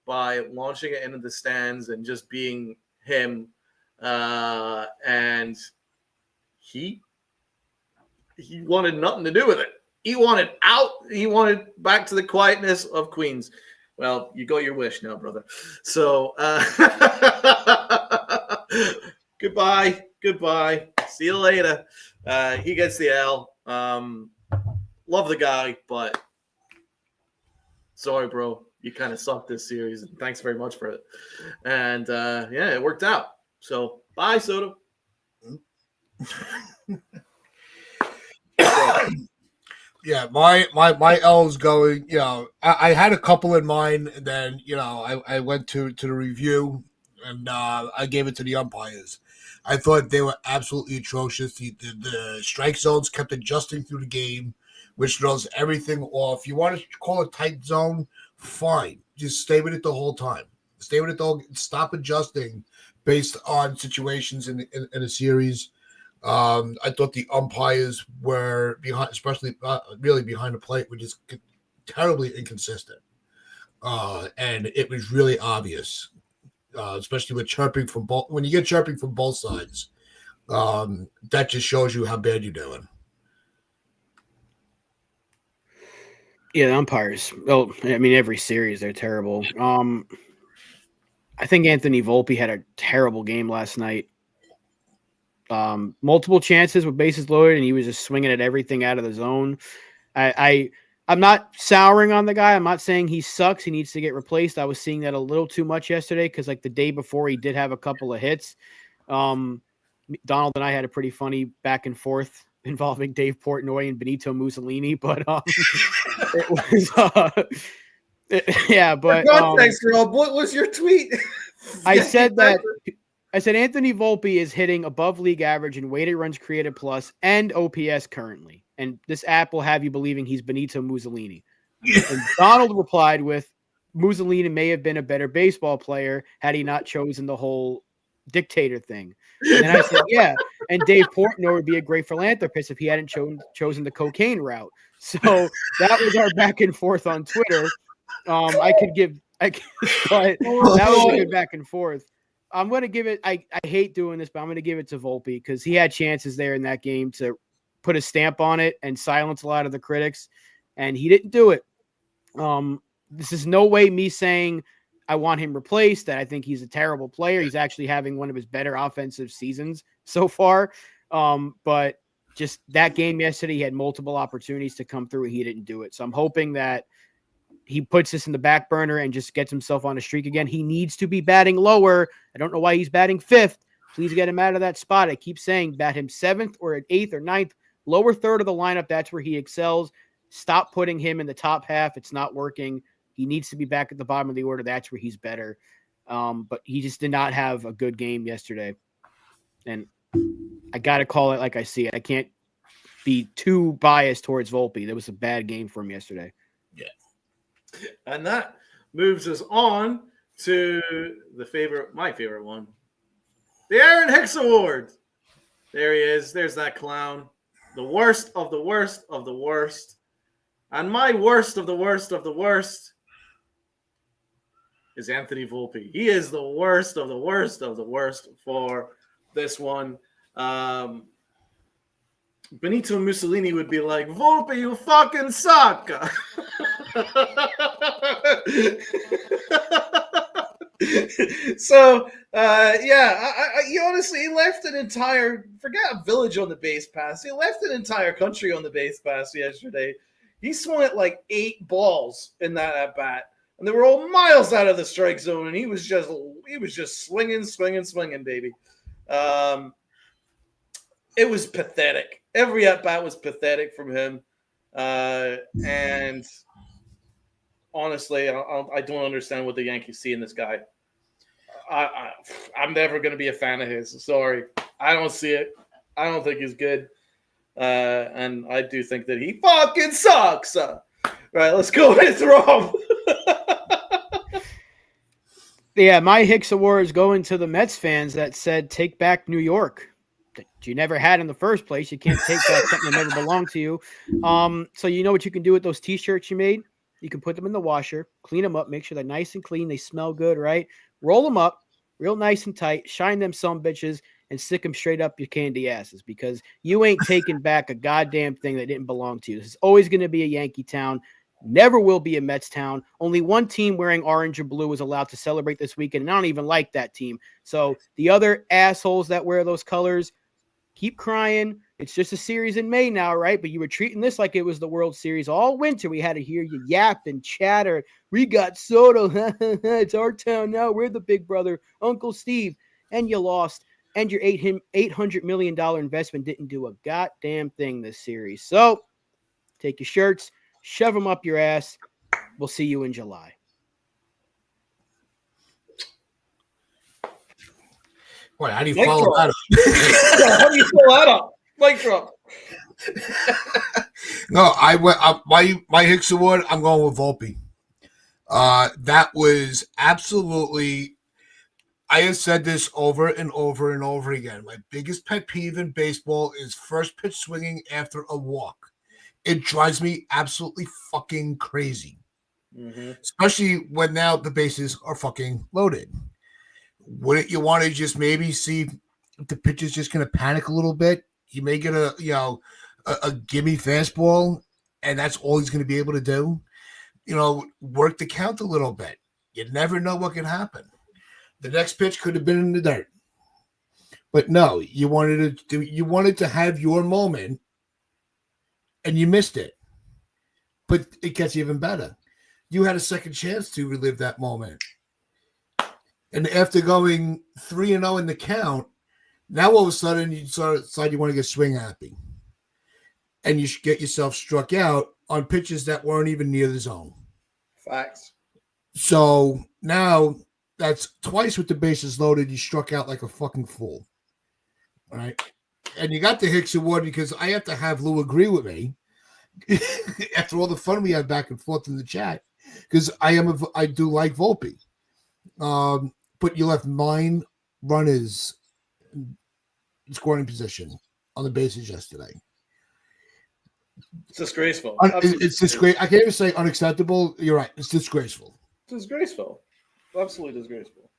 by launching it into the stands and just being him. And he wanted nothing to do with it. He wanted out. He wanted back to the quietness of Queens. Well, you got your wish now, brother. So goodbye. See you later. He gets the L. Love the guy, but sorry, bro. You kind of sucked this series. Thanks very much for it. And yeah, it worked out. So bye, Soto. Yeah, my L's going. I had a couple in mind, and then I went to the review, and I gave it to the umpires. I thought they were absolutely atrocious. The strike zones kept adjusting through the game, which throws everything off. You want to call it tight zone, fine. Just stay with it the whole time. Stay with it the whole. Stop adjusting based on situations in a series. I thought the umpires were behind, especially really behind the plate, were just terribly inconsistent. And it was really obvious, especially with chirping from both. When you get chirping from both sides, that just shows you how bad you're doing. Yeah, the umpires. Well, I mean, every series they're terrible. I think Anthony Volpe had a terrible game last night. Multiple chances with bases loaded, and he was just swinging at everything out of the zone. I'm not souring on the guy. I'm not saying he sucks. He needs to get replaced. I was seeing that a little too much yesterday because, like, the day before he did have a couple of hits. Donald and I had a pretty funny back and forth involving Dave Portnoy and Benito Mussolini, but it was yeah. But context, Rob. What was your tweet? I said Anthony Volpe is hitting above league average in weighted runs created plus and OPS currently. And this app will have you believing he's Benito Mussolini. And Donald replied with, Mussolini may have been a better baseball player had he not chosen the whole dictator thing. And I said, yeah. And Dave Portnoy would be a great philanthropist if he hadn't chosen the cocaine route. So that was our back and forth on Twitter. But that was a good back and forth. I'm going to give it. I hate doing this, but I'm going to give it to Volpe because he had chances there in that game to put a stamp on it and silence a lot of the critics, and he didn't do it. This is no way me saying I want him replaced, that I think he's a terrible player. He's actually having one of his better offensive seasons so far. But just that game yesterday, he had multiple opportunities to come through, and he didn't do it. So I'm hoping that he puts this in the back burner and just gets himself on a streak again. He needs to be batting lower. I don't know why he's batting fifth. Please get him out of that spot. I keep saying bat him seventh or eighth or ninth, lower third of the lineup. That's where he excels. Stop putting him in the top half. It's not working. He needs to be back at the bottom of the order. That's where he's better. But he just did not have a good game yesterday. And I got to call it like I see it. I can't be too biased towards Volpe. That was a bad game for him yesterday. Yeah. And that moves us on to my favorite one, the Aaron Hicks Award. There he is. There's that clown. The worst of the worst of the worst. And my worst of the worst of the worst is Anthony Volpe. He is the worst of the worst of the worst for this one. Benito Mussolini would be like, Volpe, you fucking suck. So, he honestly left an entire, forget a village on the base pass. He left an entire country on the base pass yesterday. He swung at like 8 balls in that at bat. and they were all miles out of the strike zone, and he was just swinging, baby. It was pathetic. Every at bat was pathetic from him, and honestly, I don't understand what the Yankees see in this guy. I'm never going to be a fan of his. Sorry, I don't see it. I don't think he's good, and I do think that he fucking sucks. Right, let's go with Rob. Yeah, my Hicks Award is going to the Mets fans that said, take back New York. That you never had in the first place. You can't take back something that never belonged to you. So you know what you can do with those T-shirts you made? You can put them in the washer, clean them up, make sure they're nice and clean. They smell good, right? Roll them up real nice and tight, shine them some bitches, and stick them straight up your candy asses because you ain't taking back a goddamn thing that didn't belong to you. This is always going to be a Yankee town. Never will be a Mets town. Only one team wearing orange or blue is allowed to celebrate this weekend, and I don't even like that team. So the other assholes that wear those colors, keep crying. It's just a series in May now, right? But you were treating this like it was the World Series all winter. We had to hear you yap and chatter. We got Soto. It's our town now. We're the big brother, Uncle Steve. And you lost. And your $800 million investment didn't do a goddamn thing this series. So take your shirts, shove them up your ass. We'll see you in July. Boy, how do you follow that up? How do you follow that up? Mic drop. No, I went my Hicks Award. I'm going with Volpe. That was absolutely. I have said this over and over and over again. My biggest pet peeve in baseball is first pitch swinging after a walk. It drives me absolutely fucking crazy, especially when now the bases are fucking loaded. Wouldn't you want to just maybe see if the pitcher's just going to panic a little bit? You may get a gimme fastball, and that's all he's going to be able to do. Work the count a little bit. You never know what can happen. The next pitch could have been in the dirt, but no, you wanted to have your moment, and you missed it. But it gets even better. You had a second chance to relive that moment. And after going 3-0 in the count, now all of a sudden you decide you want to get swing happy. And you should get yourself struck out on pitches that weren't even near the zone. Facts. So now that's twice with the bases loaded. You struck out like a fucking fool. All right. And you got the Hicks Award because I have to have Lou agree with me after all the fun we had back and forth in the chat because I do like Volpe. But you left 9 runners in scoring position on the bases yesterday. It's disgraceful. It's disgraceful. I can't even say unacceptable. You're right. It's disgraceful. Disgraceful. Absolutely disgraceful.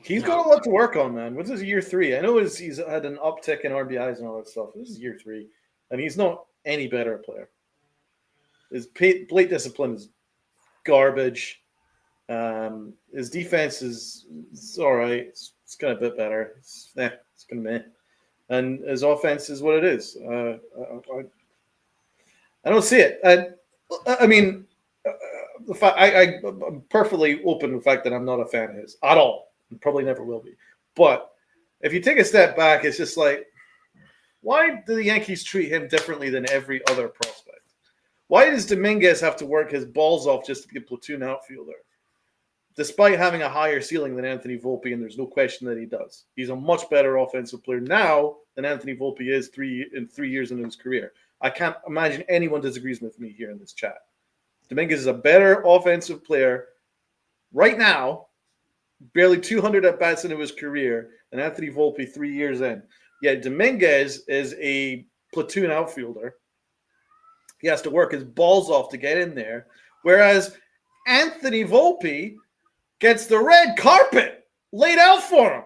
He's got a lot to work on, man. What's his year 3? I know he's had an uptick in RBIs and all that stuff. This is year 3, and he's not any better a player. His plate discipline is garbage. His defense is all right. It's got a bit better. It's going to be. And his offense is what it is. I don't see it. I mean, the fact I'm perfectly open to the fact that I'm not a fan of his at all. And probably never will be. But if you take a step back, it's just like, why do the Yankees treat him differently than every other prospect? Why does Dominguez have to work his balls off just to be a platoon outfielder? Despite having a higher ceiling than Anthony Volpe, and there's no question that he does. He's a much better offensive player now than Anthony Volpe is 3 years into his career. I can't imagine anyone disagrees with me here in this chat. Dominguez is a better offensive player right now, barely 200 at-bats into his career, than Anthony Volpe 3 years in. Yet Dominguez is a platoon outfielder. He has to work his balls off to get in there, whereas Anthony Volpe gets the red carpet laid out for him.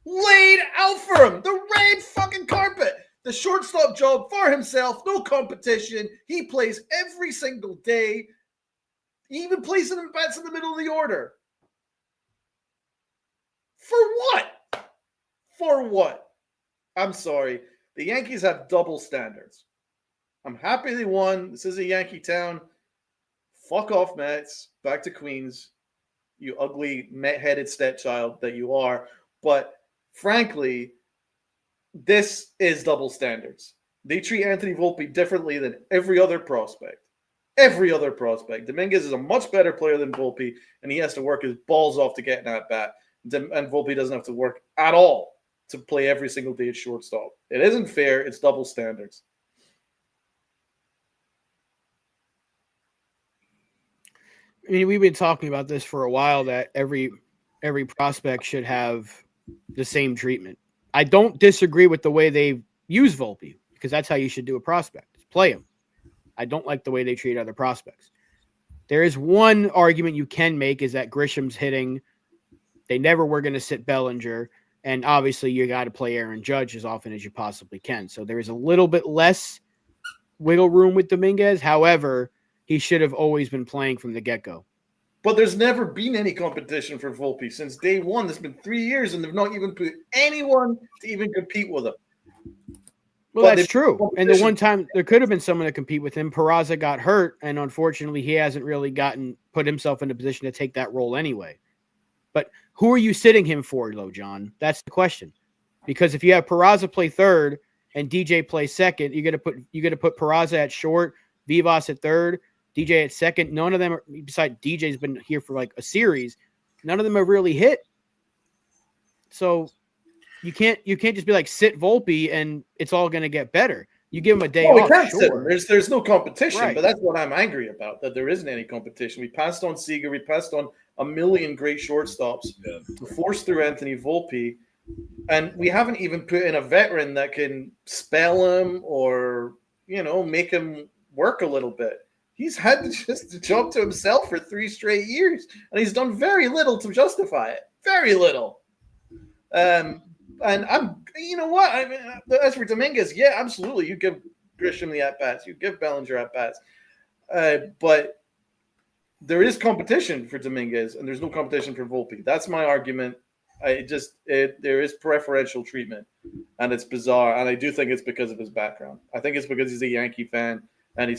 The red fucking carpet. The shortstop job for himself. No competition. He plays every single day. He even plays in bats in the middle of the order. For what? For what? I'm sorry. The Yankees have double standards. I'm happy they won. This is a Yankee town. fuck off, Mets. Back to Queens. You ugly Met-headed stepchild that you are. But frankly, this is double standards. They treat Anthony Volpe differently than every other prospect. Every other prospect. Dominguez is a much better player than Volpe, and he has to work his balls off to get in at bat. And Volpe doesn't have to work at all to play every single day at shortstop. It isn't fair. It's double standards. I mean, we've been talking about this for a while, that every prospect should have the same treatment. I don't disagree with the way they use Volpe, because that's how you should do a prospect. Play him. I don't like the way they treat other prospects. There is one argument you can make, is that Grisham's hitting. They never were going to sit Bellinger. And obviously you got to play Aaron Judge as often as you possibly can. So there is a little bit less wiggle room with Dominguez. However, he should have always been playing from the get-go. But there's never been any competition for Volpe since day one. There's been 3 years, and they've not even put anyone to even compete with him. Well, But that's true. And the one time there could have been someone to compete with him, Peraza got hurt, and unfortunately he hasn't really put himself in a position to take that role anyway. But who are you sitting him for, though, John? That's the question. Because if you have Peraza play third and DJ play second, you're gonna put Peraza at short, Vivas at third, DJ at second. None of them, besides DJ's been here for like a series, none of them have really hit. So you can't just be like, sit Volpe and it's all going to get better. You give him a day off. Can't sit him. There's no competition, right. But that's what I'm angry about, that there isn't any competition. We passed on Seager. We passed on a million great shortstops to force through Anthony Volpe. And we haven't even put in a veteran that can spell him or, make him work a little bit. He's had just the job to himself for 3 straight years, and he's done very little to justify it. Very little. And I'm, what? I mean, as for Dominguez, yeah, absolutely. You give Grisham the at-bats. You give Bellinger at-bats. But there is competition for Dominguez, and there's no competition for Volpe. That's my argument. There is preferential treatment, and it's bizarre. And I do think it's because of his background. I think it's because he's a Yankee fan, and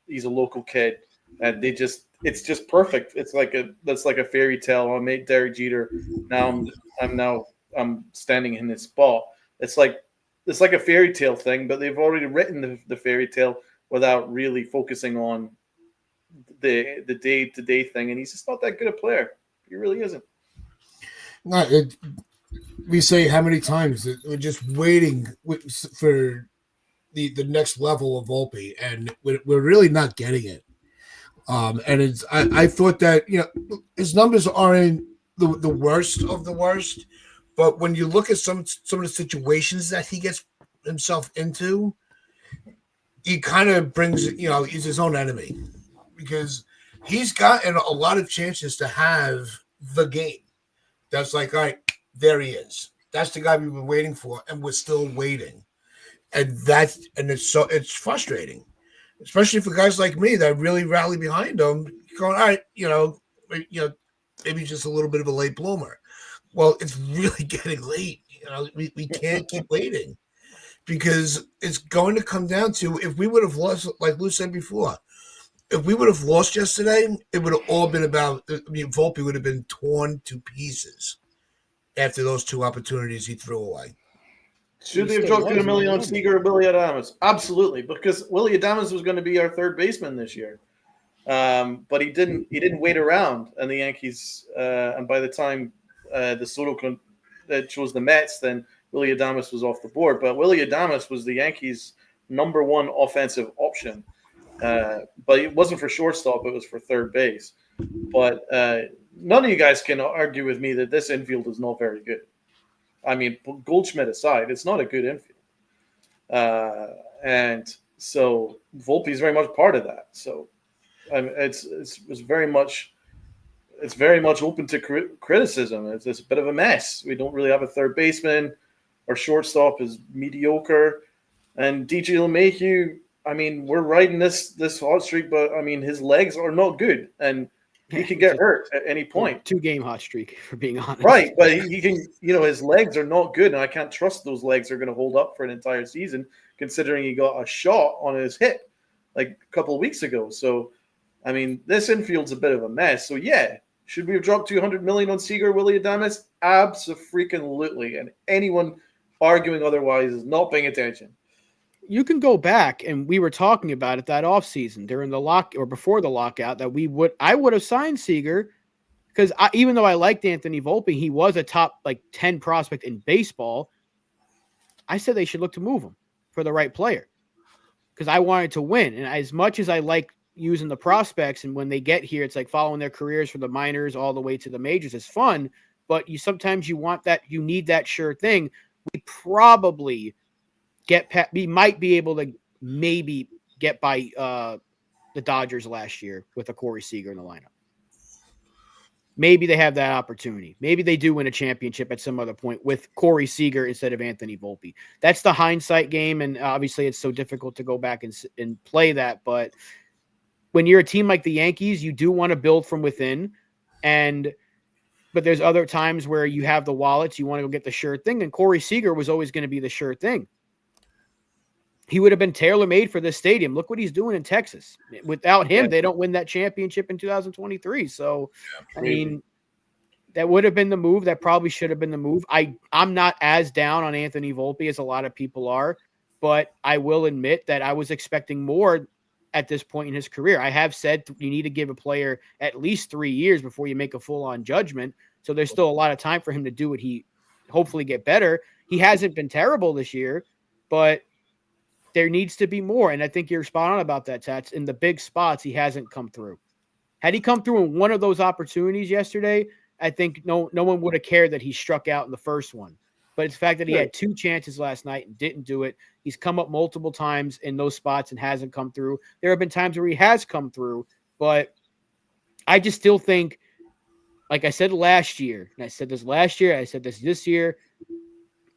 he's a local kid, and it's just perfect. That's like a fairy tale. I made Derek Jeter. Now I'm standing in this spot. It's like a fairy tale thing, but they've already written the fairy tale without really focusing on the day-to-day thing. And he's just not that good a player. He really isn't. No, we say how many times that we're just waiting for the next level of Volpe, and we're really not getting it. And I thought that his numbers aren't the worst of the worst, but when you look at some of the situations that he gets himself into, he kind of brings he's his own enemy, because he's gotten a lot of chances to have the game. That's like, all right, there he is. That's the guy we've been waiting for, and we're still waiting. And it's frustrating, especially for guys like me that really rally behind him, going, all right, maybe just a little bit of a late bloomer. Well, it's really getting late. We can't keep waiting, because it's going to come down to, if we would have lost, like Lou said before, if we would have lost yesterday, it would have all been about, Volpe would have been torn to pieces after those 2 opportunities he threw away. Should they have dropped $2 million on Seager or Willy Adames? Absolutely, because Willy Adames was going to be our third baseman this year, but he didn't wait around, and the Yankees. And by the time the Soto that chose the Mets, then Willy Adames was off the board. But Willy Adames was the Yankees' number 1 offensive option, but it wasn't for shortstop; it was for third base. But none of you guys can argue with me that this infield is not very good. I mean, Goldschmidt aside, it's not a good infield, and so Volpe is very much part of that. So it's very much open to criticism. It's a bit of a mess. We don't really have a third baseman. Our shortstop is mediocre, and DJ LeMahieu. I mean, we're riding this hot streak, but I mean, his legs are not good, and he can get hurt at any point. 2-game hot streak, for being honest. Right, but he can, his legs are not good, and I can't trust those legs are going to hold up for an entire season, considering he got a shot on his hip like a couple of weeks ago. So I mean, this infield's a bit of a mess. So yeah, should we have dropped $200 million on Seager, Willie Adames? Absolutely. And anyone arguing otherwise is not paying attention. You can go back, and we were talking about it that offseason during the lock or before the lockout that I would have signed Seager because even though I liked Anthony Volpe, he was a top 10 prospect in baseball. I said they should look to move him for the right player because I wanted to win. And as much as I like using the prospects, and when they get here, it's like following their careers from the minors all the way to the majors is fun. But sometimes you need that sure thing. We probably we might be able to maybe get by the Dodgers last year with a Corey Seager in the lineup. Maybe they have that opportunity. Maybe they do win a championship at some other point with Corey Seager instead of Anthony Volpe. That's the hindsight game, and obviously it's so difficult to go back and play that. But when you're a team like the Yankees, you do want to build from within, but there's other times where you have the wallets, you want to go get the sure thing, and Corey Seager was always going to be the sure thing. He would have been tailor-made for this stadium. Look what he's doing in Texas. Without him, they don't win that championship in 2023. So, I mean, that would have been the move. That probably should have been the move. I'm not as down on Anthony Volpe as a lot of people are, but I will admit that I was expecting more at this point in his career. I have said you need to give a player at least 3 years before you make a full-on judgment. So there's still a lot of time for him to do what he hopefully get better. He hasn't been terrible this year, but there needs to be more. And I think you're spot on about that, Tats. In the big spots, he hasn't come through. Had he come through in one of those opportunities yesterday, I think no one would have cared that he struck out in the first one. But it's the fact that he had 2 chances last night and didn't do it. He's come up multiple times in those spots and hasn't come through. There have been times where he has come through, but I just still think, like I said last year, and I said this last year, I said this year,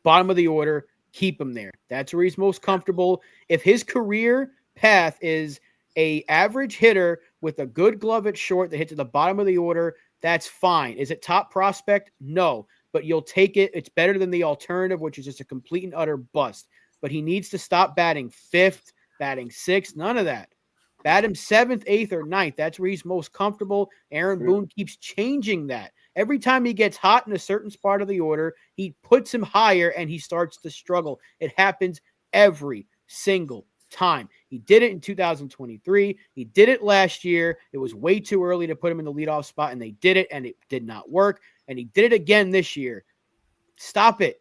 bottom of the order, keep him there. That's where he's most comfortable. If his career path is a average hitter with a good glove at short that hits at the bottom of the order, that's fine. Is it top prospect? No, but you'll take it. It's better than the alternative, which is just a complete and utter bust. But he needs to stop batting 5th, batting 6th, none of that. Bat him 7th, 8th, or 9th. That's where he's most comfortable. Aaron Boone keeps changing that. Every time he gets hot in a certain spot of the order, he puts him higher and he starts to struggle. It happens every single time. He did it in 2023. He did it last year. It was way too early to put him in the leadoff spot, and they did it, and it did not work. And he did it again this year. Stop it.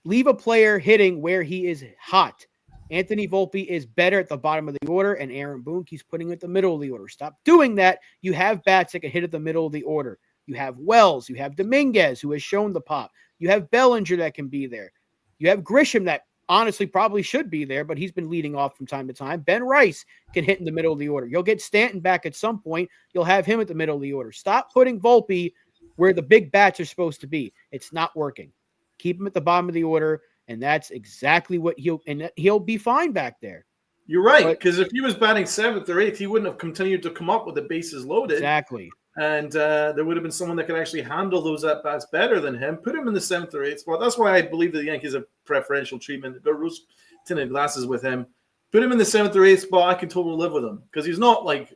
Leave a player hitting where he is hot. Anthony Volpe is better at the bottom of the order, and Aaron Boone keeps putting him at the middle of the order. Stop doing that. You have bats that can hit at the middle of the order. You have Wells. You have Dominguez, who has shown the pop. You have Bellinger that can be there. You have Grisham that honestly probably should be there, but he's been leading off from time to time. Ben Rice can hit in the middle of the order. You'll get Stanton back at some point. You'll have him at the middle of the order. Stop putting Volpe where the big bats are supposed to be. It's not working. Keep him at the bottom of the order, and that's exactly what he'll be fine back there. You're right, because if he was batting 7th or 8th, he wouldn't have continued to come up with the bases loaded. Exactly. And there would have been someone that could actually handle those at-bats better than him. Put him in the 7th or 8th spot. That's why I believe that the Yankees have preferential treatment. Go rose-tinted glasses with him. Put him in the 7th or 8th spot. I can totally live with him because he's not like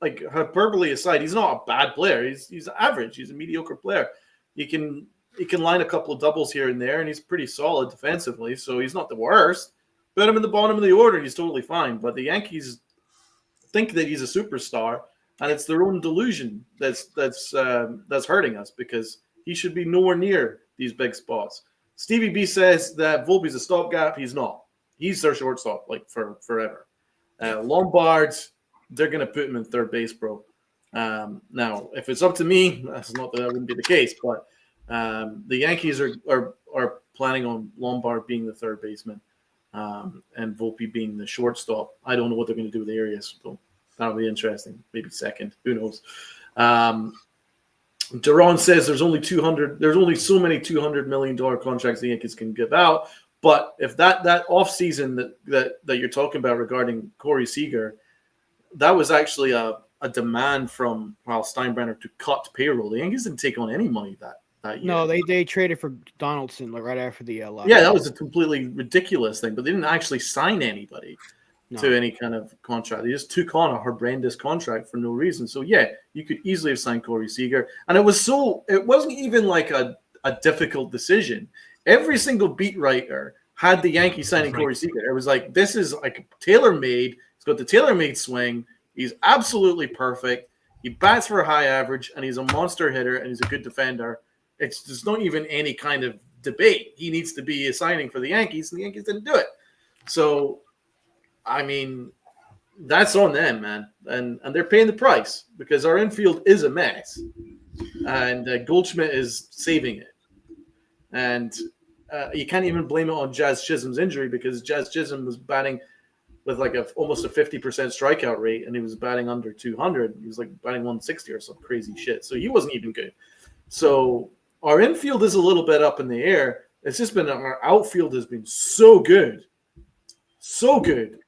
hyperbole aside, he's not a bad player. He's average. He's a mediocre player. He can line a couple of doubles here and there, and he's pretty solid defensively. So he's not the worst. Put him in the bottom of the order, he's totally fine. But the Yankees think that he's a superstar. And it's their own delusion that's hurting us because he should be nowhere near these big spots. Stevie B says that Volpe's a stopgap. He's not. He's their shortstop for forever. Lombard, they're going to put him in third base, bro. Now, if it's up to me, that's not that wouldn't be the case. But the Yankees are planning on Lombard being the third baseman and Volpe being the shortstop. I don't know what they're going to do with Arias, though. That'll be interesting. Maybe second. Who knows? Duran says there's only so many $200 million contracts the Yankees can give out. But if that offseason that you're talking about regarding Corey Seager, that was actually a demand from Steinbrenner to cut payroll. The Yankees didn't take on any money that year. No, they traded for Donaldson right after the lockout. Yeah, that was a completely ridiculous thing. But they didn't actually sign anybody. to any kind of contract. They just took on a horrendous contract for no reason. So yeah, you could easily have signed Corey Seager, and it wasn't even like a difficult decision. Every single beat writer had the Yankees signing Corey Seager. It was like, this is like tailor-made. He's got the tailor-made swing. He's absolutely perfect. He bats for a high average, and he's a monster hitter, and he's a good defender. There's not even any kind of debate. He needs to be a signing for the Yankees, and the Yankees didn't do it. So, I mean, that's on them, man. And they're paying the price because our infield is a mess. And Goldschmidt is saving it. And you can't even blame it on Jazz Chisholm's injury because Jazz Chisholm was batting with like almost a 50% strikeout rate, and he was batting under 200. He was like batting 160 or some crazy shit. So he wasn't even good. So our infield is a little bit up in the air. It's just been our outfield has been so good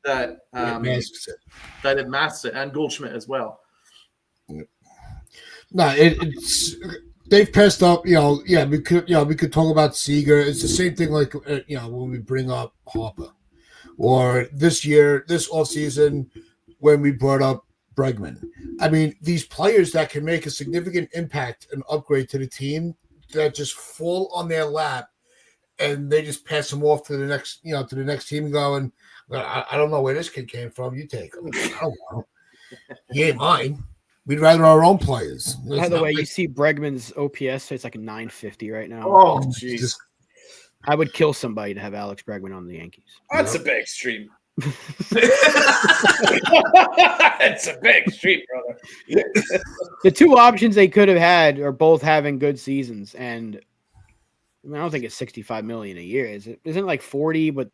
that it masks it, and Goldschmidt as well. No, it's they've passed up. We could talk about Seager. It's the same thing like when we bring up Harper, or this offseason when we brought up Bregman. I mean, these players that can make a significant impact and upgrade to the team that just fall on their lap, and they just pass them off to the next team, going, I don't know where this kid came from. You take him. I don't know. He ain't mine. We'd rather our own players. By the way, you see Bregman's OPS, so it's like a 950 right now. Oh, jeez. I would kill somebody to have Alex Bregman on the Yankees. That's a bit extreme. It's a big street, brother. The two options they could have had are both having good seasons, and I don't think it's $65 million a year. Isn't it like 40 with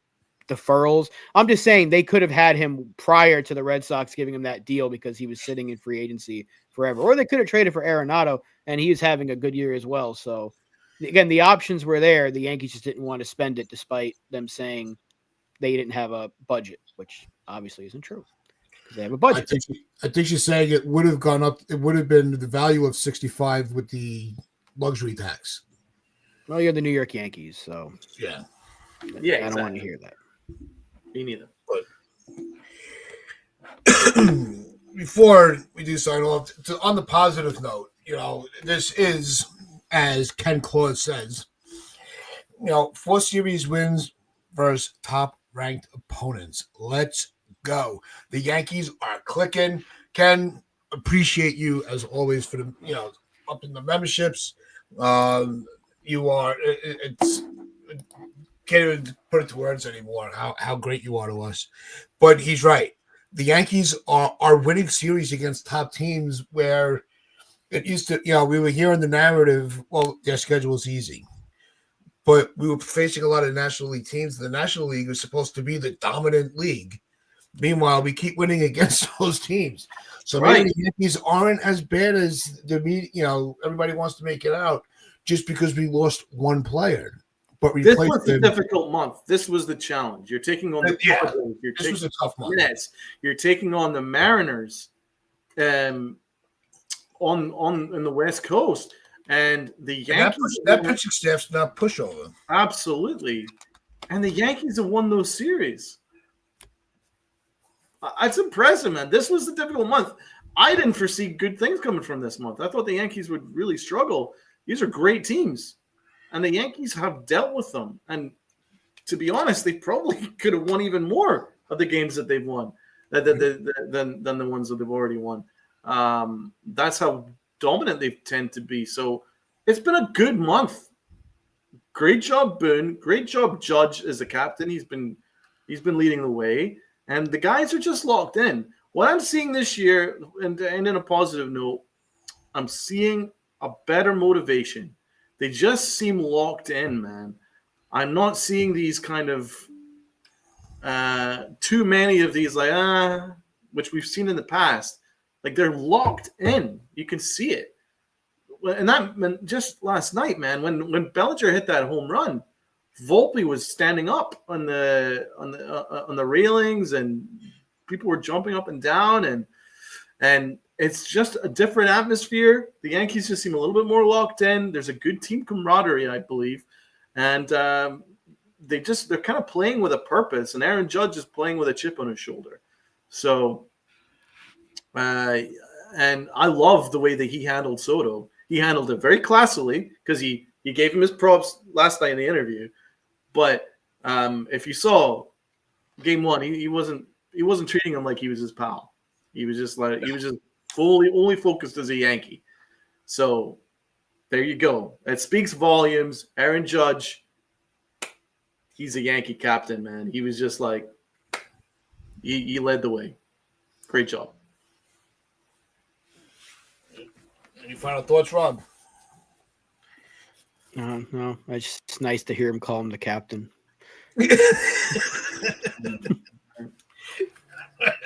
deferrals? I'm just saying they could have had him prior to the Red Sox giving him that deal because he was sitting in free agency forever, or they could have traded for Arenado, and he was having a good year as well. So again, the options were there. The Yankees just didn't want to spend it, despite them saying they didn't have a budget, which obviously isn't true because they have a budget. I think she's saying it would have gone up. It would have been the value of 65 with the luxury tax. Well, you're the New York Yankees, so yeah. I don't want to hear that. Me neither. But before we do sign off, on the positive note, this is, as Ken Claus says, 4 series wins versus top-ranked opponents. Let's go. The Yankees are clicking. Ken, appreciate you as always for the up in the memberships. You are. Can't even put it to words anymore how great you are to us. But he's right. The Yankees are winning series against top teams where it used to, we were hearing the narrative, well, their schedule is easy. But we were facing a lot of National League teams. The National League is supposed to be the dominant league. Meanwhile, we keep winning against those teams. So maybe the Yankees aren't as bad as everybody wants to make it out just because we lost one player. But this was a difficult month. This was the challenge. You're taking on the Padres. This was a tough month. Yes, you're taking on the Mariners, on the West Coast, and the Yankees. That pitching staff's not pushover. Absolutely, and the Yankees have won those series. It's impressive, man. This was a difficult month. I didn't foresee good things coming from this month. I thought the Yankees would really struggle. These are great teams. And the Yankees have dealt with them. And to be honest, they probably could have won even more of the games that they've won than the ones that they've already won. That's how dominant they tend to be. So it's been a good month. Great job, Boone. Great job, Judge, as the captain. He's been leading the way. And the guys are just locked in. What I'm seeing this year, and in a positive note, I'm seeing a better motivation. They just seem locked in, man. I'm not seeing these kind of too many of these, which we've seen in the past. Like, they're locked in. You can see it. And just last night, man, when Bellinger hit that home run, Volpe was standing up on the railings, and people were jumping up and down, and it's just a different atmosphere. The Yankees just seem a little bit more locked in. There's a good team camaraderie, I believe, and they're kind of playing with a purpose, and Aaron Judge is playing with a chip on his shoulder. So, and I love the way that he handled Soto. He handled it very classily because he gave him his props last night in the interview. But if you saw game one, he wasn't treating him like he was his pal. He was just fully only focused as a Yankee. So there you go. It speaks volumes. Aaron Judge, he's a Yankee captain, man. He was just like he led the way. Great job. Any final thoughts, Rob? No. It's nice to hear him call him the captain.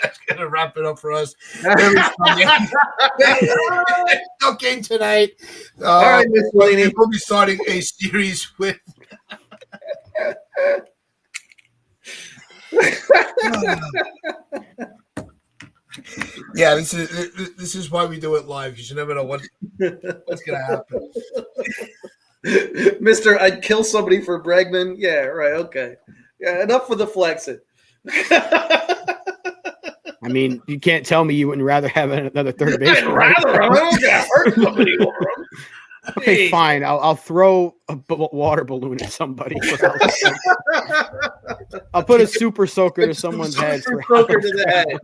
That's gonna wrap it up for us. No game tonight. All right, Miss Laney. We'll be starting a series with. Yeah, this is why we do it live, because you never know what's gonna happen. Mister, I'd kill somebody for Bregman. Yeah, right. Okay. Yeah, enough with the flexing. I mean, you can't tell me you wouldn't rather have another third baseman. I don't gonna hurt somebody for him. Okay, fine. I'll throw a water balloon at somebody. I'll put a super soaker to someone's head. Soaker to the head.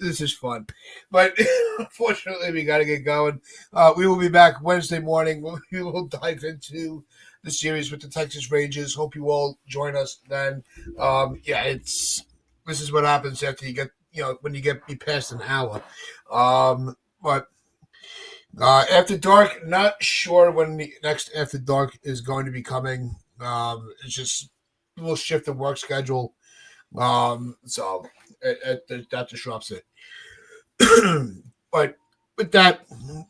This is fun, but unfortunately we got to get going. We will be back Wednesday morning. We will dive into the series with the Texas Rangers. Hope you all join us then. This is what happens after you get, when you get past an hour. But After Dark, not sure when the next After Dark is going to be coming. It's just we'll shift the work schedule. So that disrupts it. But with that,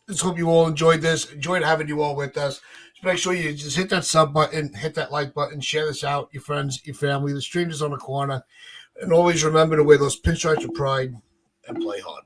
let's hope you all enjoyed this. Enjoyed having you all with us. Just make sure you just hit that sub button, hit that like button, share this out, your friends, your family. The stream is on the corner. And always remember to wear those pinstripes of pride and play hard.